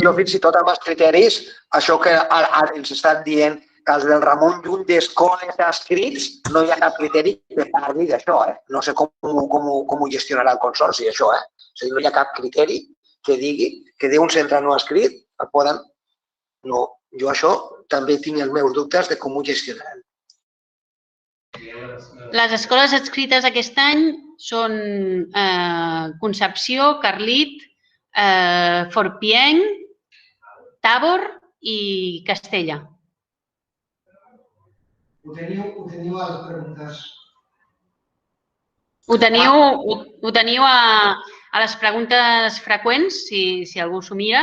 Speaker 4: Jo fins i tot amb els criteris, això que ara ens estan dient que els del Ramon Llull d'escoles escrits, no hi ha cap criteri que parli d'això. No sé com ho gestionarà el consorci, això. O sigui, no hi ha cap criteri que digui que d'un centre no escrit el poden... No, jo això també tinc els meus dubtes de com ho gestionaran.
Speaker 1: Les escoles adscrites aquest any són Concepció, Carlit, Forpienc, Tàbor i Castella.
Speaker 5: Ho teniu a les preguntes?
Speaker 1: Ho teniu a les preguntes freqüents, si algú s'ho mira.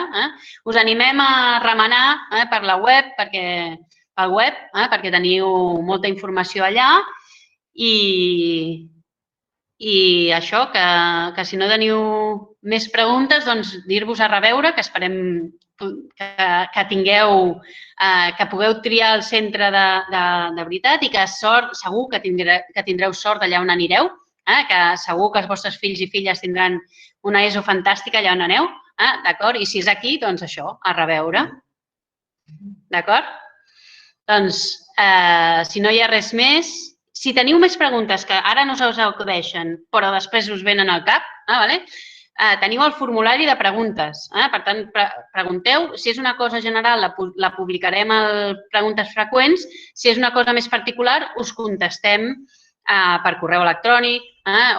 Speaker 1: Us animem a remenar per la web, perquè teniu molta informació allà. I això, que si no teniu més preguntes, doncs dir-vos a reveure, que esperem que tingueu, que pugueu triar el centre de veritat i que segur que tindreu sort allà on anireu, que segur que els vostres fills i filles tindran una ESO fantàstica allà on aneu, d'acord? I si és aquí, doncs això, a reveure. D'acord? Doncs, si no hi ha res més, si teniu més preguntes que ara no us acudeixen, però després us venen al cap, teniu el formulari de preguntes. Per tant, pregunteu. Si és una cosa general, la publicarem a preguntes freqüents. Si és una cosa més particular, us contestem per correu electrònic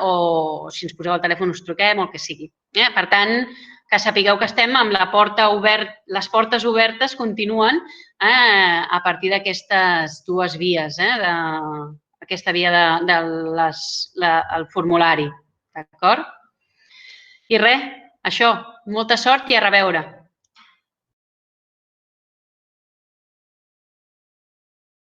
Speaker 1: o si ens poseu al telèfon us truquem o el que sigui. Per tant, que sapigueu que estem amb la porta oberta, les portes obertes continuen a partir d'aquestes dues vies, aquesta via del formulari. D'acord? I res, això, molta sort i a reveure.